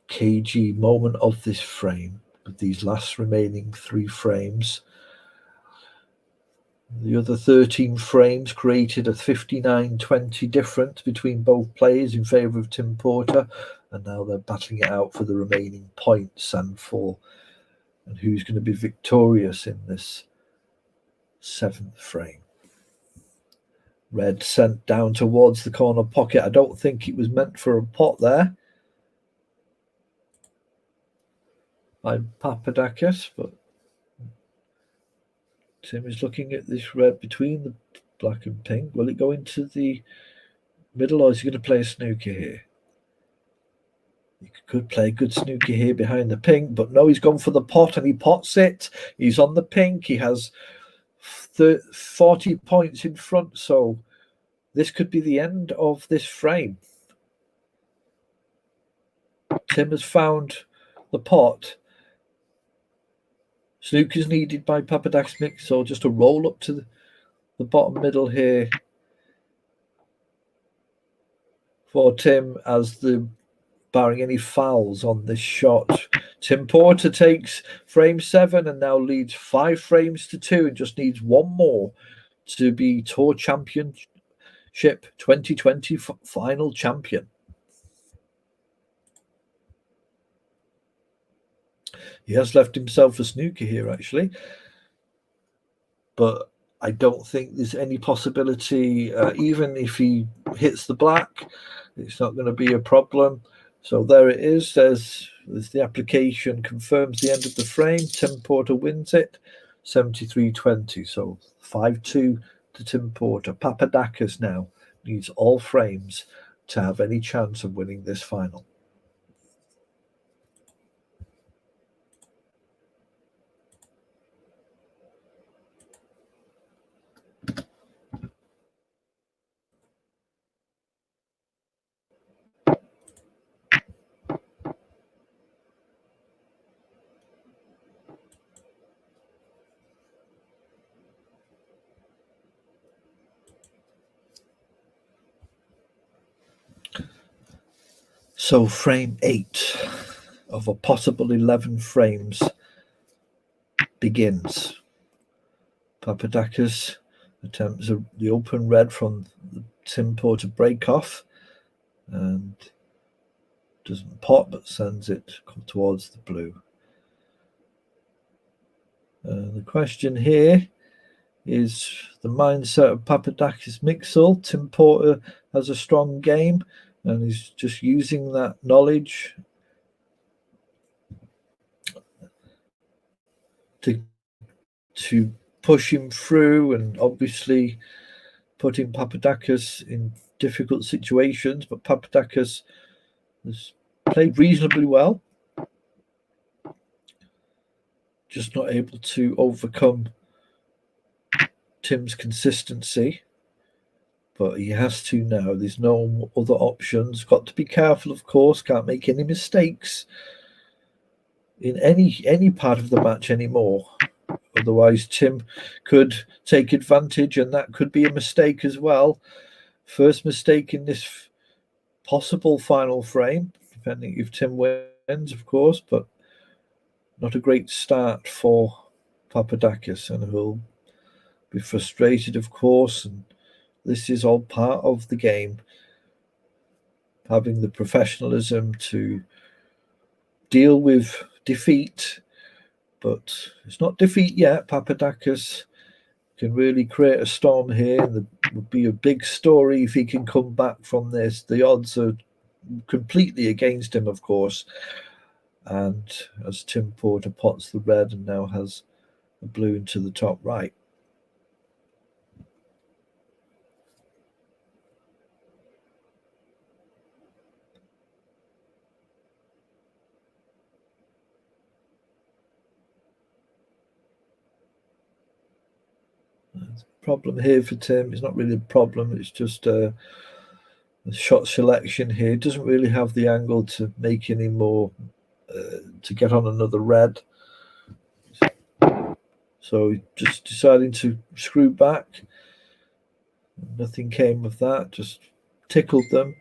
A: Cagey moment of this frame with these last remaining 3 frames. The other 13 frames created a 59-20 difference between both players in favour of Tim Porter, and now they're battling it out for the remaining points and who's going to be victorious in this 7th frame. Red sent down towards the corner pocket. I don't think it was meant for a pot there by Papadakis, but Tim is looking at this red between the black and pink. Will it go into the middle, or is he going to play a snooker here? He could play a good snooker here behind the pink, but no, he's gone for the pot and he pots it. He's on the pink. He has 40 points in front, so this could be the end of this frame. Tim has found the pot. Snooker's needed by Papadakis, so just a roll up to the bottom middle here for Tim, as barring any fouls on this shot. Tim Porter takes frame 7 and now leads 5 frames to 2 and just needs one more to be Tour Championship 2020 final champion. He has left himself a snooker here, actually. But I don't think there's any possibility, even if he hits the black, it's not going to be a problem. So there it is. There's the application confirms the end of the frame. Tim Porter wins it, 73-20. So 5-2 to Tim Porter. Papadakis now needs all frames to have any chance of winning this final. So frame 8 of a possible 11 frames begins. Papadakis attempts the open red from the Tim Porter break off and doesn't pot, but sends it towards the blue. The question here is the mindset of Papadakis Mixel. Tim Porter has a strong game and he's just using that knowledge to push him through, and obviously putting Papadakis in difficult situations. But Papadakis has played reasonably well. just not able to overcome Tim's consistency. But he has to now. There's no other options. Got to be careful, of course. Can't make any mistakes in any part of the match anymore. Otherwise, Tim could take advantage, and that could be a mistake as well. First mistake in this possible final frame, depending if Tim wins, of course, but not a great start for Papadakis, and he'll be frustrated, of course, and this is all part of the game. Having the professionalism to deal with defeat, but it's not defeat yet. Papadakis can really create a storm here, and there would be a big story if he can come back from this. The odds are completely against him, of course. And as Tim Porter pots the red and now has a blue into the top right. The problem here for Tim is not really a problem, it's just a shot selection here. It doesn't really have the angle to make any more, to get on another red. So just deciding to screw back. Nothing came of that, just tickled them.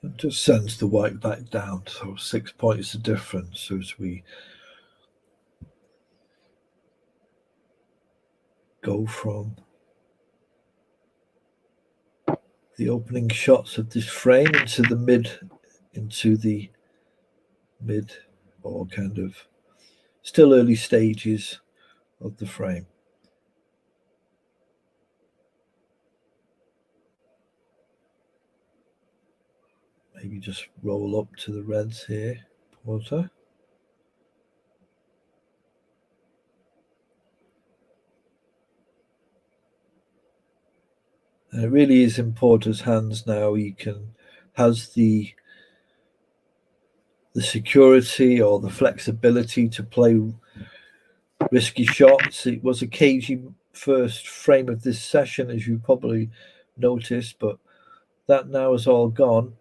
A: And just sends the white back down. So 6 points of difference as we go from the opening shots of this frame into the mid or kind of still early stages of the frame. Maybe just roll up to the reds here, Porter. And it really is in Porter's hands now. He has the security or the flexibility to play risky shots. It was a cagey first frame of this session, as you probably noticed, but that now is all gone.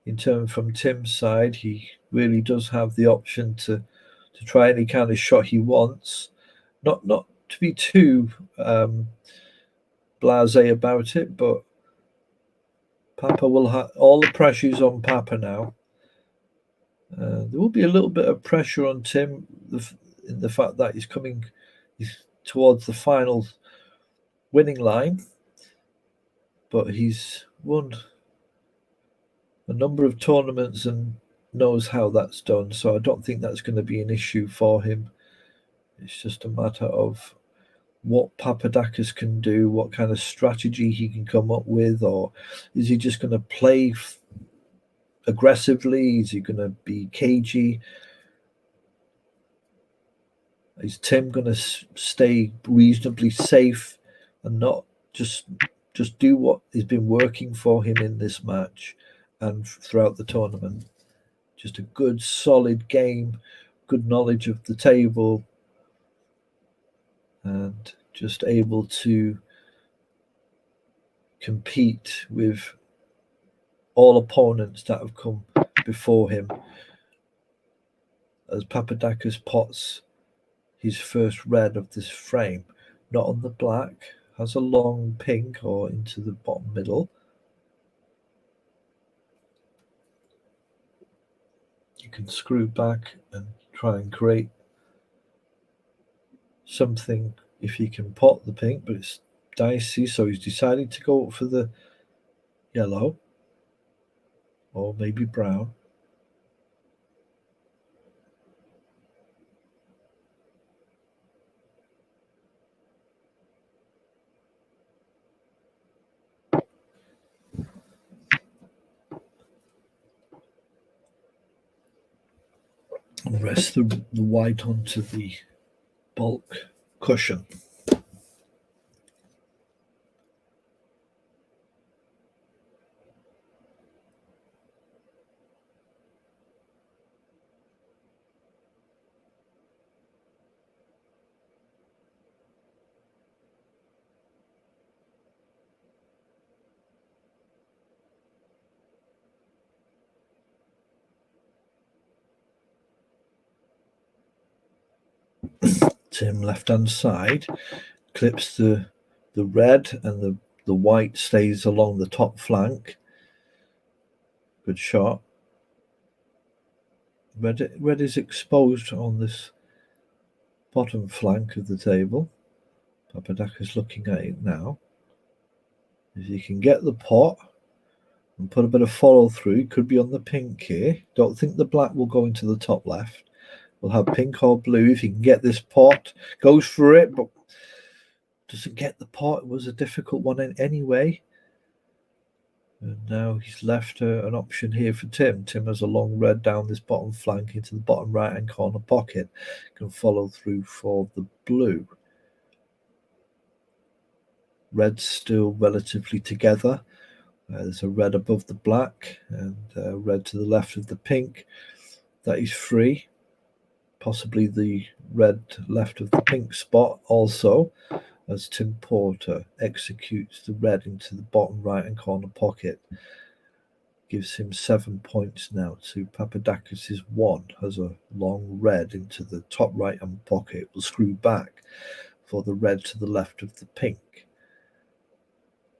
A: In terms from Tim's side, he really does have the option to try any kind of shot he wants. Not to be too blasé about it, but Papa will have all the pressures on Papa now. There will be a little bit of pressure on Tim in the fact that he's towards the final winning line, but he's won a number of tournaments and knows how that's done, so I don't think that's going to be an issue for him. It's just a matter of what Papadakis can do, what kind of strategy he can come up with, or is he just going to play aggressively? Is he going to be cagey? Is Tim going to stay reasonably safe and not just do what has been working for him in this match and throughout the tournament? Just a good, solid game, good knowledge of the table, and just able to compete with all opponents that have come before him. As Papadakis pots his first red of this frame, not on the black, has a long pink or into the bottom middle. You can screw back and try and create something if he can pot the pink, but it's dicey, so he's decided to go for the yellow or maybe brown. Rest the white onto the bulk cushion. Tim left hand side clips the red, and the white stays along the top flank. Good shot. Red is exposed on this bottom flank of the table. Papadakis looking at it now. If you can get the pot and put a bit of follow through, could be on the pink here. Don't think the black will go into the top left. We'll have pink or blue. If he can get this pot, goes for it, but doesn't get the pot. It was a difficult one in anyway. And now he's left an option here for Tim. Tim has a long red down this bottom flank into the bottom right-hand corner pocket. Can follow through for the blue. Red's still relatively together. There's a red above the black and red to the left of the pink. That is free. Possibly the red left of the pink spot also, as Tim Porter executes the red into the bottom right-hand corner pocket. Gives him 7 points now to Papadakis' 1. Has a long red into the top right-hand pocket. Will screw back for the red to the left of the pink.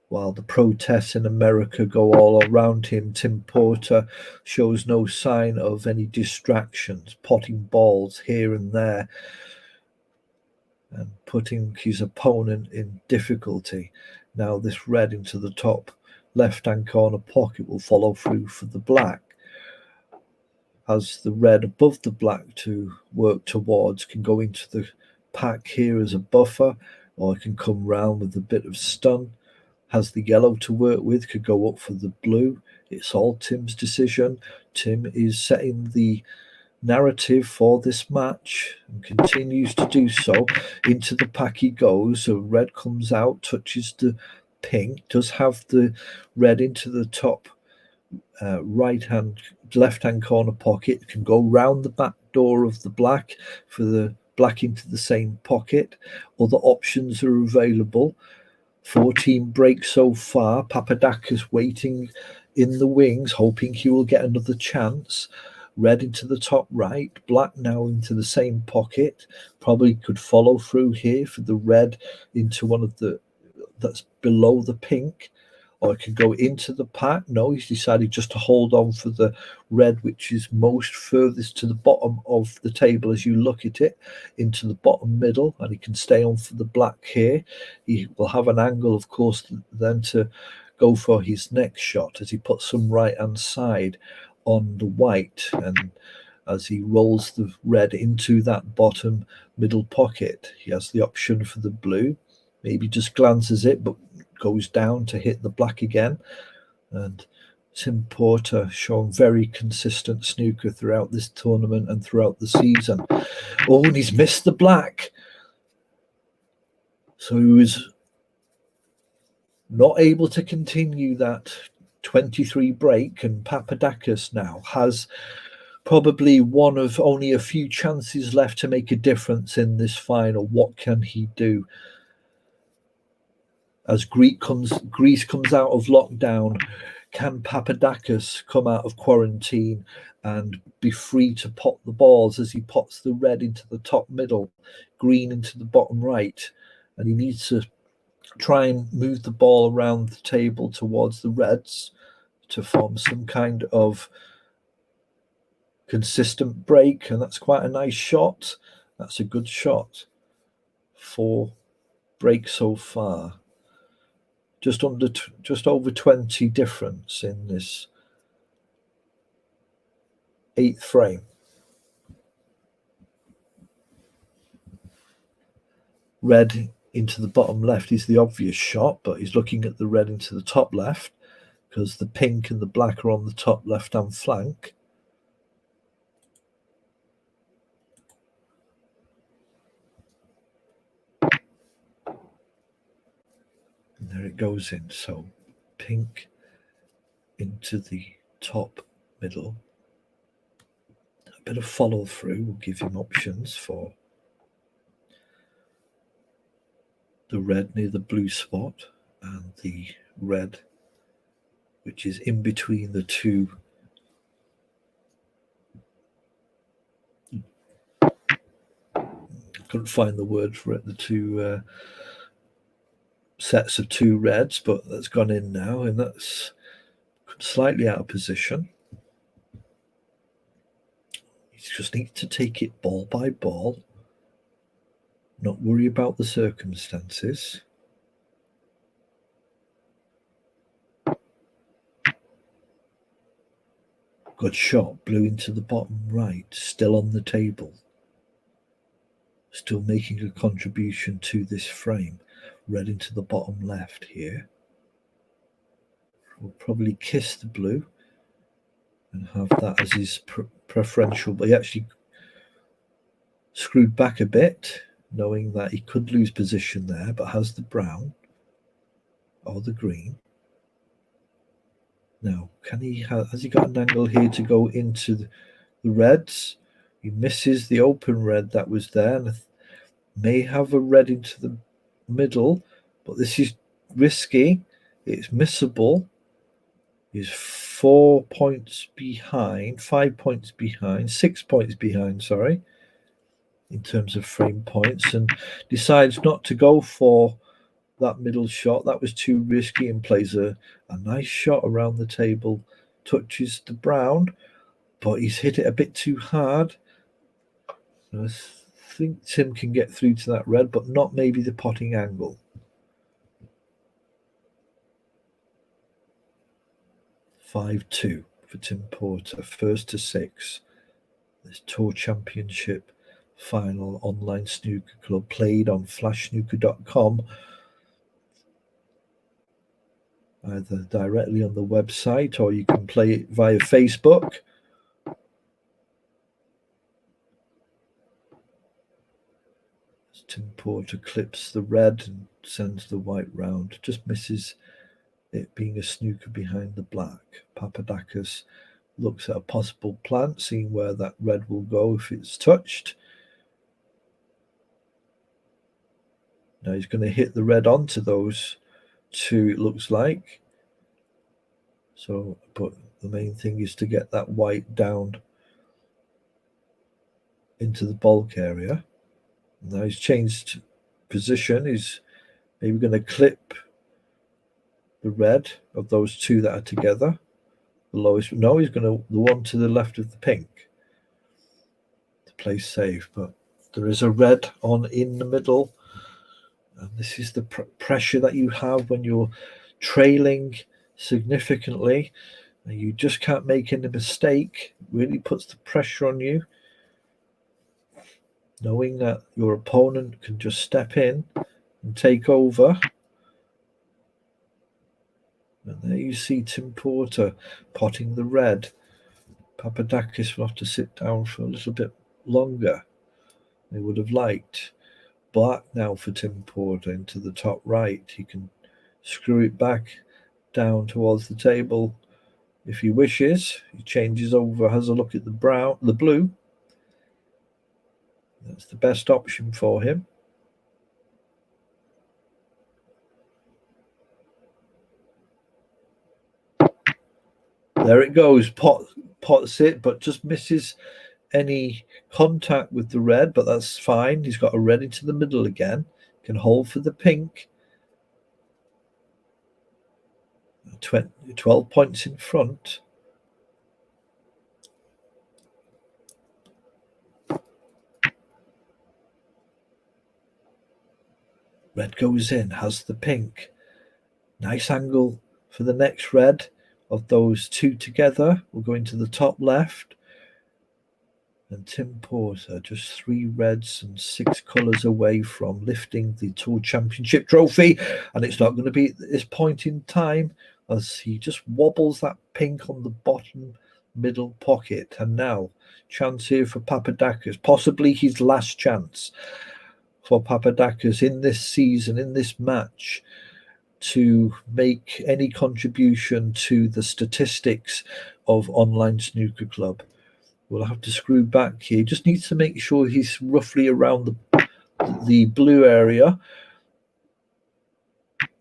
A: While the protests in America go all around him, Tim Porter shows no sign of any distractions, potting balls here and there and putting his opponent in difficulty. Now this red into the top left-hand corner pocket will follow through for the black. Has the red above the black to work towards, can go into the pack here as a buffer, or it can come round with a bit of stun. Has the yellow to work with, could go up for the blue. It's all Tim's decision. Tim is setting the narrative for this match and continues to do so. Into the pack he goes. So red comes out, touches the pink, does have the red into the top left-hand corner pocket, can go round the back door of the black for the black into the same pocket. Other options are available. 14 breaks so far. Papadakis waiting in the wings, hoping he will get another chance. Red into the top right, black now into the same pocket. Probably could follow through here for the red into one of the that's below the pink, or it could go into the pack. No, he's decided just to hold on for the red, which is most furthest to the bottom of the table as you look at it, into the bottom middle, and he can stay on for the black here. He will have an angle, of course, then to go for his next shot as he puts some right-hand side on the white, and as he rolls the red into that bottom middle pocket, he has the option for the blue. Maybe just glances it, but goes down to hit the black again. And Tim Porter showing very consistent snooker throughout this tournament and throughout the season. Oh, and he's missed the black. So he was not able to continue that 23 break, and Papadakis now has probably one of only a few chances left to make a difference in this final. What can he do? As Greece comes out of lockdown, can Papadakis come out of quarantine and be free to pot the balls as he pots the red into the top middle, green into the bottom right? And he needs to try and move the ball around the table towards the reds to form some kind of consistent break. And that's quite a nice shot. That's a good shot for break so far. Just over 20 difference in this 8th frame. Red into the bottom left is the obvious shot, but he's looking at the red into the top left because the pink and the black are on the top left-hand flank. there it goes in. So pink into the top middle. A bit of follow through will give him options for the red near the blue spot and the red which is in between the two couldn't find the word for it, the two sets of two reds, but that's gone in now and that's slightly out of position. You just need to take it ball by ball, not worry about the circumstances. Good shot, blue into the bottom right, still on the table. Still making a contribution to this frame. Red into the bottom left here. We'll probably kiss the blue and have that as his preferential, but he actually screwed back a bit, knowing that he could lose position there, but has the brown or the green. Now, has he got an angle here to go into the reds? He misses the open red that was there and may have a red into the middle, but this is risky. It's missable. He's 4 points behind, 5 points behind, 6 points behind, sorry, in terms of frame points, and decides not to go for that middle shot. That was too risky and plays a nice shot around the table, touches the brown, but he's hit it a bit too hard. I think Tim can get through to that red, but not maybe the potting angle. 5-2 for Tim Porter, first to 6. This Tour Championship final online snooker club played on flashsnooker.com, either directly on the website or you can play it via Facebook. As Tim Porter clips the red and sends the white round, just misses it being a snooker behind the black. Papadakis looks at a possible plan, seeing where that red will go if it's touched. Now he's going to hit the red onto those two, it looks like. So, but the main thing is to get that white down into the bulk area. Now he's changed position. He's maybe going to clip the red of those two that are together. The lowest. No, he's going to the one to the left of the pink to play safe. But there is a red on in the middle. And this is the pressure that you have when you're trailing significantly. And you just can't make any mistake. It really puts the pressure on you. Knowing that your opponent can just step in and take over. And there you see Tim Porter potting the red. Papadakis will have to sit down for a little bit longer. They would have liked. Black now for Tim Porter into the top right. He can screw it back down towards the table if he wishes. He changes over, has a look at the blue. That's the best option for him. There it goes. Pots it, but just misses any contact with the red, but that's fine. He's got a red into the middle again. Can hold for the pink. 12 points in front. Red goes in, has the pink. Nice angle for the next red of those two together. We'll go into the top left. And Tim Porter, just 3 reds and 6 colours away from lifting the Tour Championship trophy. And it's not going to be at this point in time as he just wobbles that pink on the bottom middle pocket. And now, chance here for Papadakis, possibly his last chance for Papadakis in this season, in this match, to make any contribution to the statistics of Online Snooker Club. We'll have to screw back here. Just needs to make sure he's roughly around the blue area.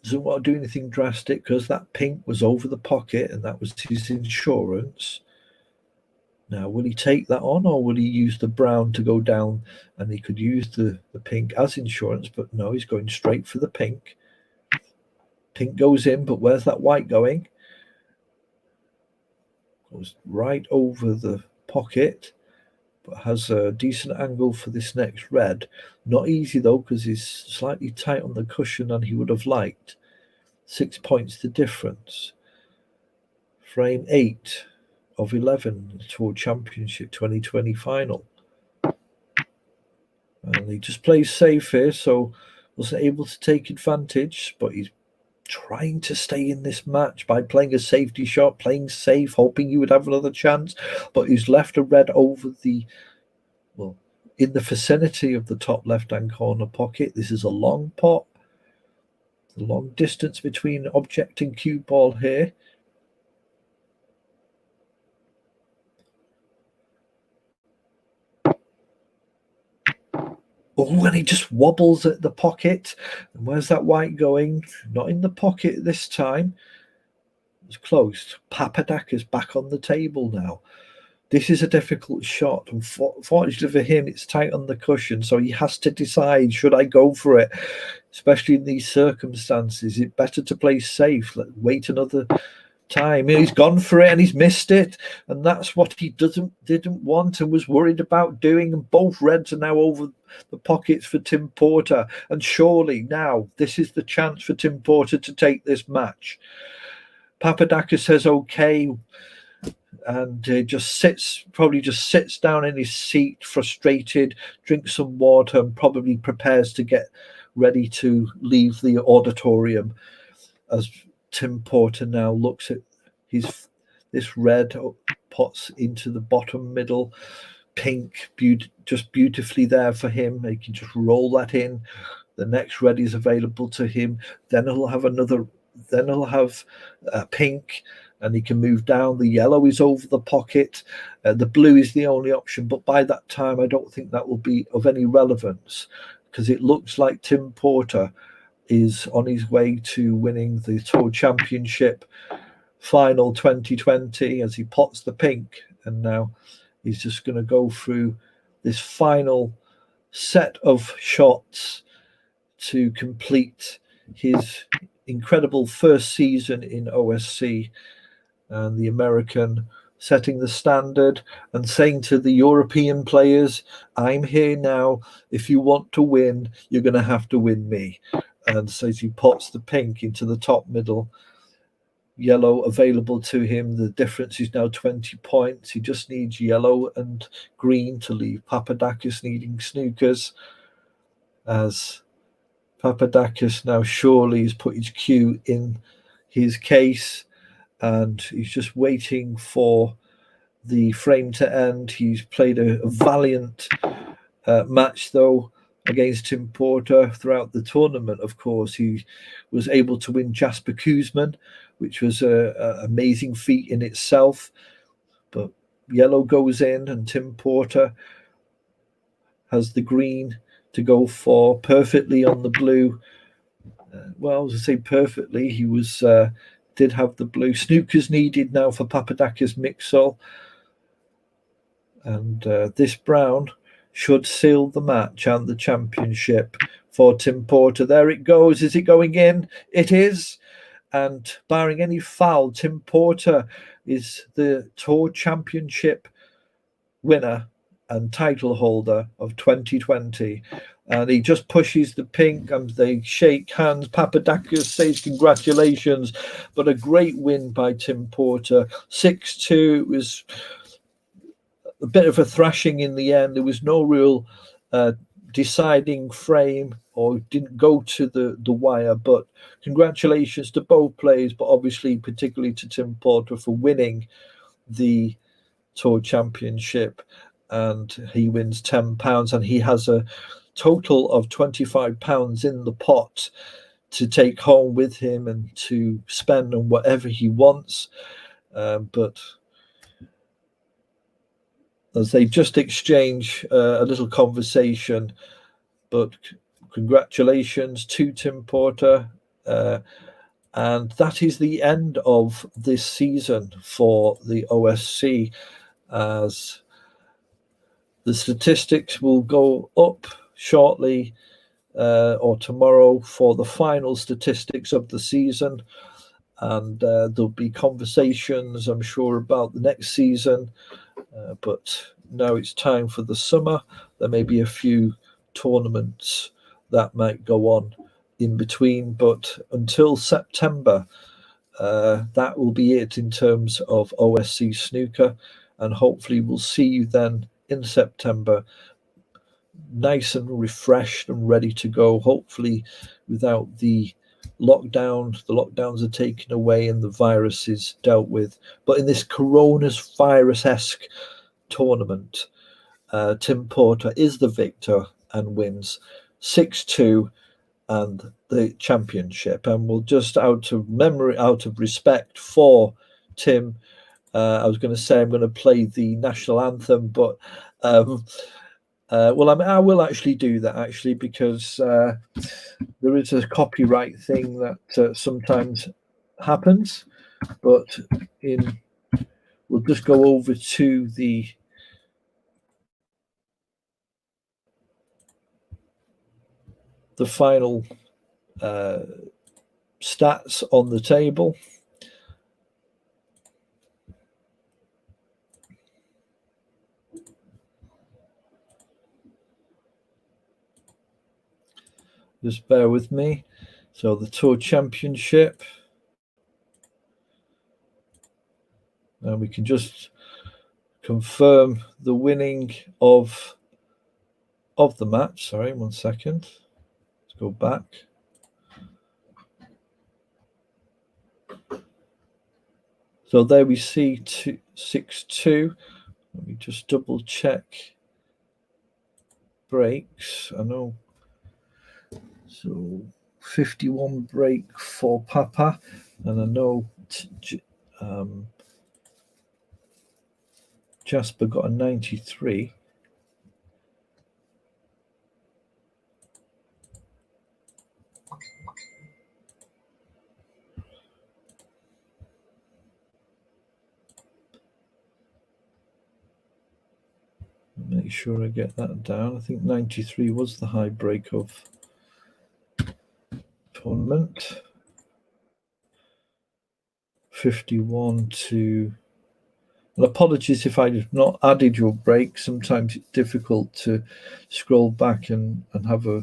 A: Doesn't want to do anything drastic because that pink was over the pocket and that was his insurance. Now, will he take that on, or will he use the brown to go down, and he could use the pink as insurance? But no, he's going straight for the pink. Pink goes in, but where's that white going? Goes right over the pocket, but has a decent angle for this next red. Not easy, though, because he's slightly tight on the cushion than he would have liked. 6 points the difference. Frame 8 of 11, the Tour Championship 2020 final. And he just plays safe here, so wasn't able to take advantage, but he's trying to stay in this match by playing a safety shot, playing safe, hoping he would have another chance. But he's left a red over the, well, in the vicinity of the top left-hand corner pocket. This is a long pot. The long distance between object and cue ball here. Oh, and he just wobbles at the pocket. And where's that white going? Not in the pocket this time. It's closed. Papadakis back on the table now. This is a difficult shot. Unfortunately for him, it's tight on the cushion, so he has to decide, should I go for it? Especially in these circumstances, it's better to play safe. Wait another time. He's gone for it and he's missed it, and that's what he didn't want and was worried about doing. And both reds are now over the pockets for Tim Porter, and surely now this is the chance for Tim Porter to take this match. Papadakis says okay, and probably just sits down in his seat, frustrated, drinks some water, and probably prepares to get ready to leave the auditorium, as Tim Porter now looks at this red pots into the bottom middle, pink, just beautifully there for him. He can just roll that in. The next red is available to him. Then he'll have pink, and he can move down. The yellow is over the pocket. The blue is the only option, but by that time, I don't think that will be of any relevance, because it looks like Tim Porter is on his way to winning the Tour Championship final 2020 as he pots the pink. And now he's just going to go through this final set of shots to complete his incredible first season in OSC. And the American setting the standard and saying to the European players, I'm here now. If you want to win, you're going to have to win me. And so as he pots the pink into the top middle, yellow available to him. The difference is now 20 points. He just needs yellow and green to leave Papadakis needing snookers, as Papadakis now surely has put his cue in his case, and he's just waiting for the frame to end. He's played a valiant match, though, against Tim Porter throughout the tournament. Of course, he was able to win Jasper Kuzman, which was an amazing feat in itself. But yellow goes in, and Tim Porter has the green to go for perfectly on the blue. Well, as I say, perfectly. He did have the blue. Snooker's needed now for Papadakis Mixel. And this brown should seal the match and the championship for Tim Porter. There it goes. Is it going in? It is. And barring any foul, Tim Porter is the Tour Championship winner and title holder of 2020. And he just pushes the pink and they shake hands. Papadakis says congratulations, but a great win by Tim Porter. 6-2. It was a bit of a thrashing in the end. There was no real deciding frame, or didn't go to the wire, but congratulations to both players, but obviously particularly to Tim Porter for winning the Tour Championship. And he wins £10, and he has a total of £25 in the pot to take home with him and to spend on whatever he wants. But as they just exchange a little conversation, but congratulations to Tim Porter. And that is the end of this season for the OSC, as the statistics will go up shortly or tomorrow for the final statistics of the season. And there'll be conversations, I'm sure, about the next season. But now it's time for the summer. There may be a few tournaments that might go on in between, but until September, that will be it in terms of OSC snooker. And hopefully we'll see you then in September, nice and refreshed and ready to go, hopefully without the lockdowns. The lockdowns are taken away and the virus is dealt with. But in this coronavirus-esque tournament, Tim Porter is the victor and wins 6-2 and the championship. And we'll just, out of memory, out of respect for Tim, I was going to say I'm going to play the national anthem, but well, I will actually do that, actually, because there is a copyright thing that sometimes happens. But we'll just go over to the final stats on the table. Just bear with me. So the Tour Championship. And we can just confirm the winning of the match. Sorry, 1 second. Let's go back. So there we see 6-2. Let me just double check breaks. I know. So 51 break for Papa, and I know Jasper got a 93. Make sure I get that down. I think 93 was the high break of tournament. 51 to... Well, apologies if I have not added your break. Sometimes it's difficult to scroll back and have a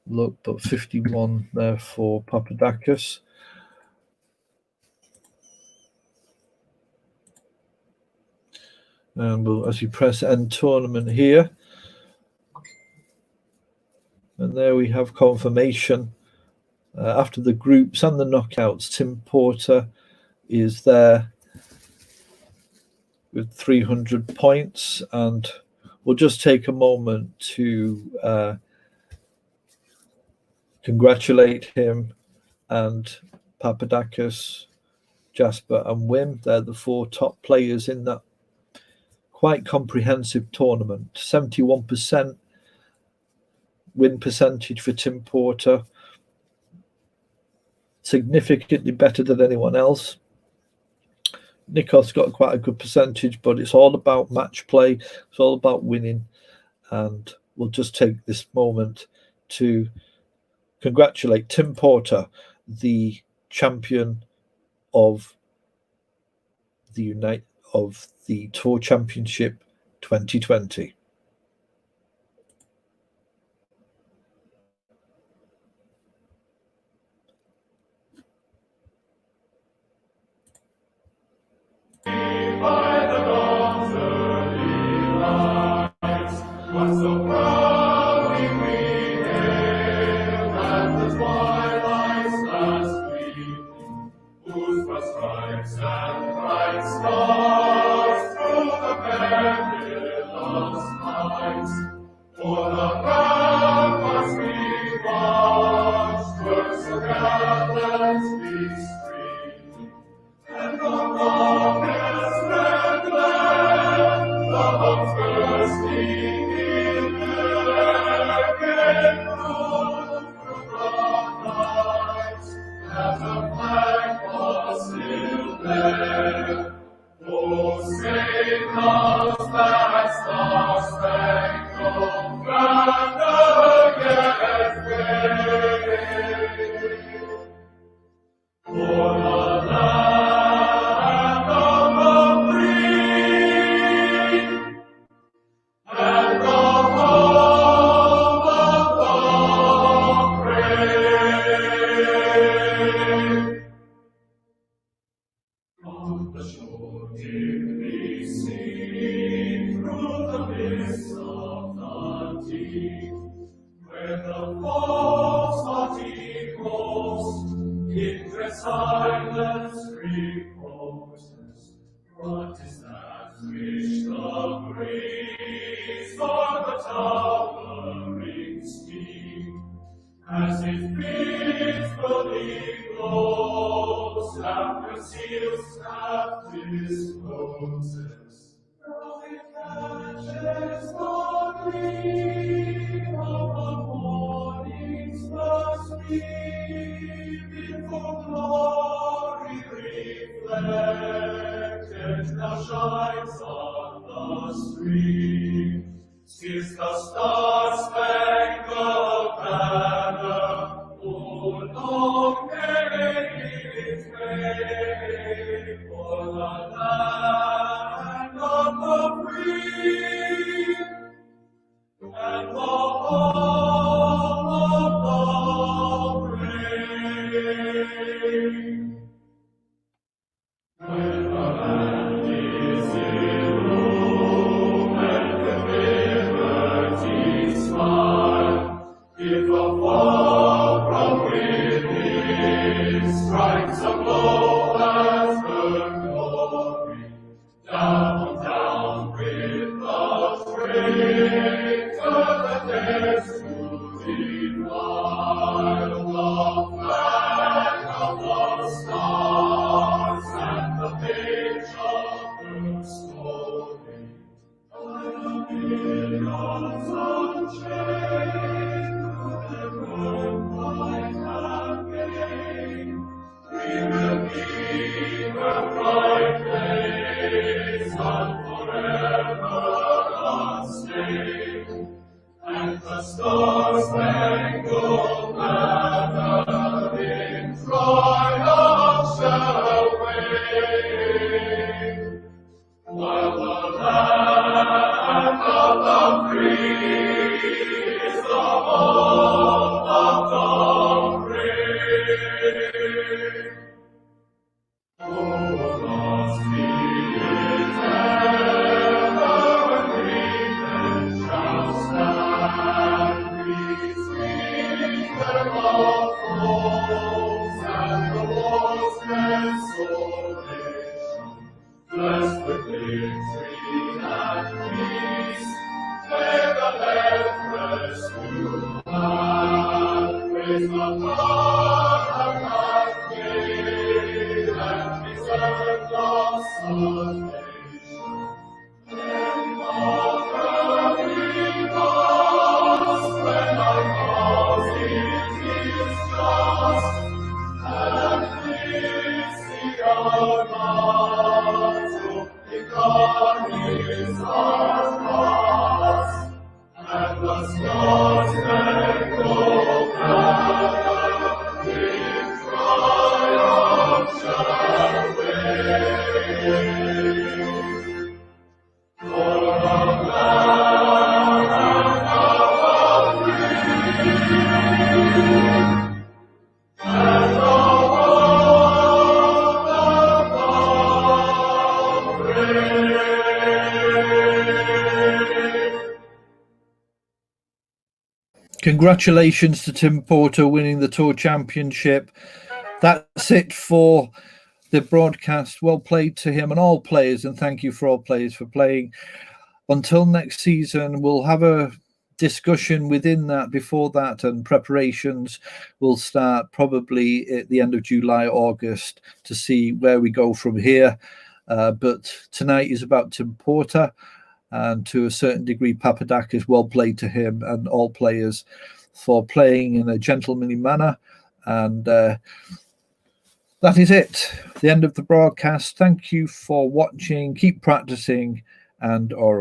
A: look, but 51 there for Papadakis. And we'll, as you press end tournament here, and there we have confirmation. After the groups and the knockouts, Tim Porter is there with 300 points, and we'll just take a moment to congratulate him and Papadakis, Jasper and Wim. They're the 4 top players in that quite comprehensive tournament. 71% win percentage for Tim Porter, significantly better than anyone else. Nikos got quite a good percentage, but it's all about match play. It's all about winning. And we'll just take this moment to congratulate Tim Porter, the champion of the Tour Championship 2020. Congratulations to Tim Porter winning the Tour Championship. That's it for the broadcast. Well played to him and all players, and thank you for all players for playing. Until next season, we'll have a discussion within that before that, and preparations will start probably at the end of July, August, to see where we go from here. But tonight is about Tim Porter. and to a certain degree, Papadakis, well played to him and all players for playing in a gentlemanly manner. And that is it. The end of the broadcast. Thank you for watching. Keep practicing, and au revoir.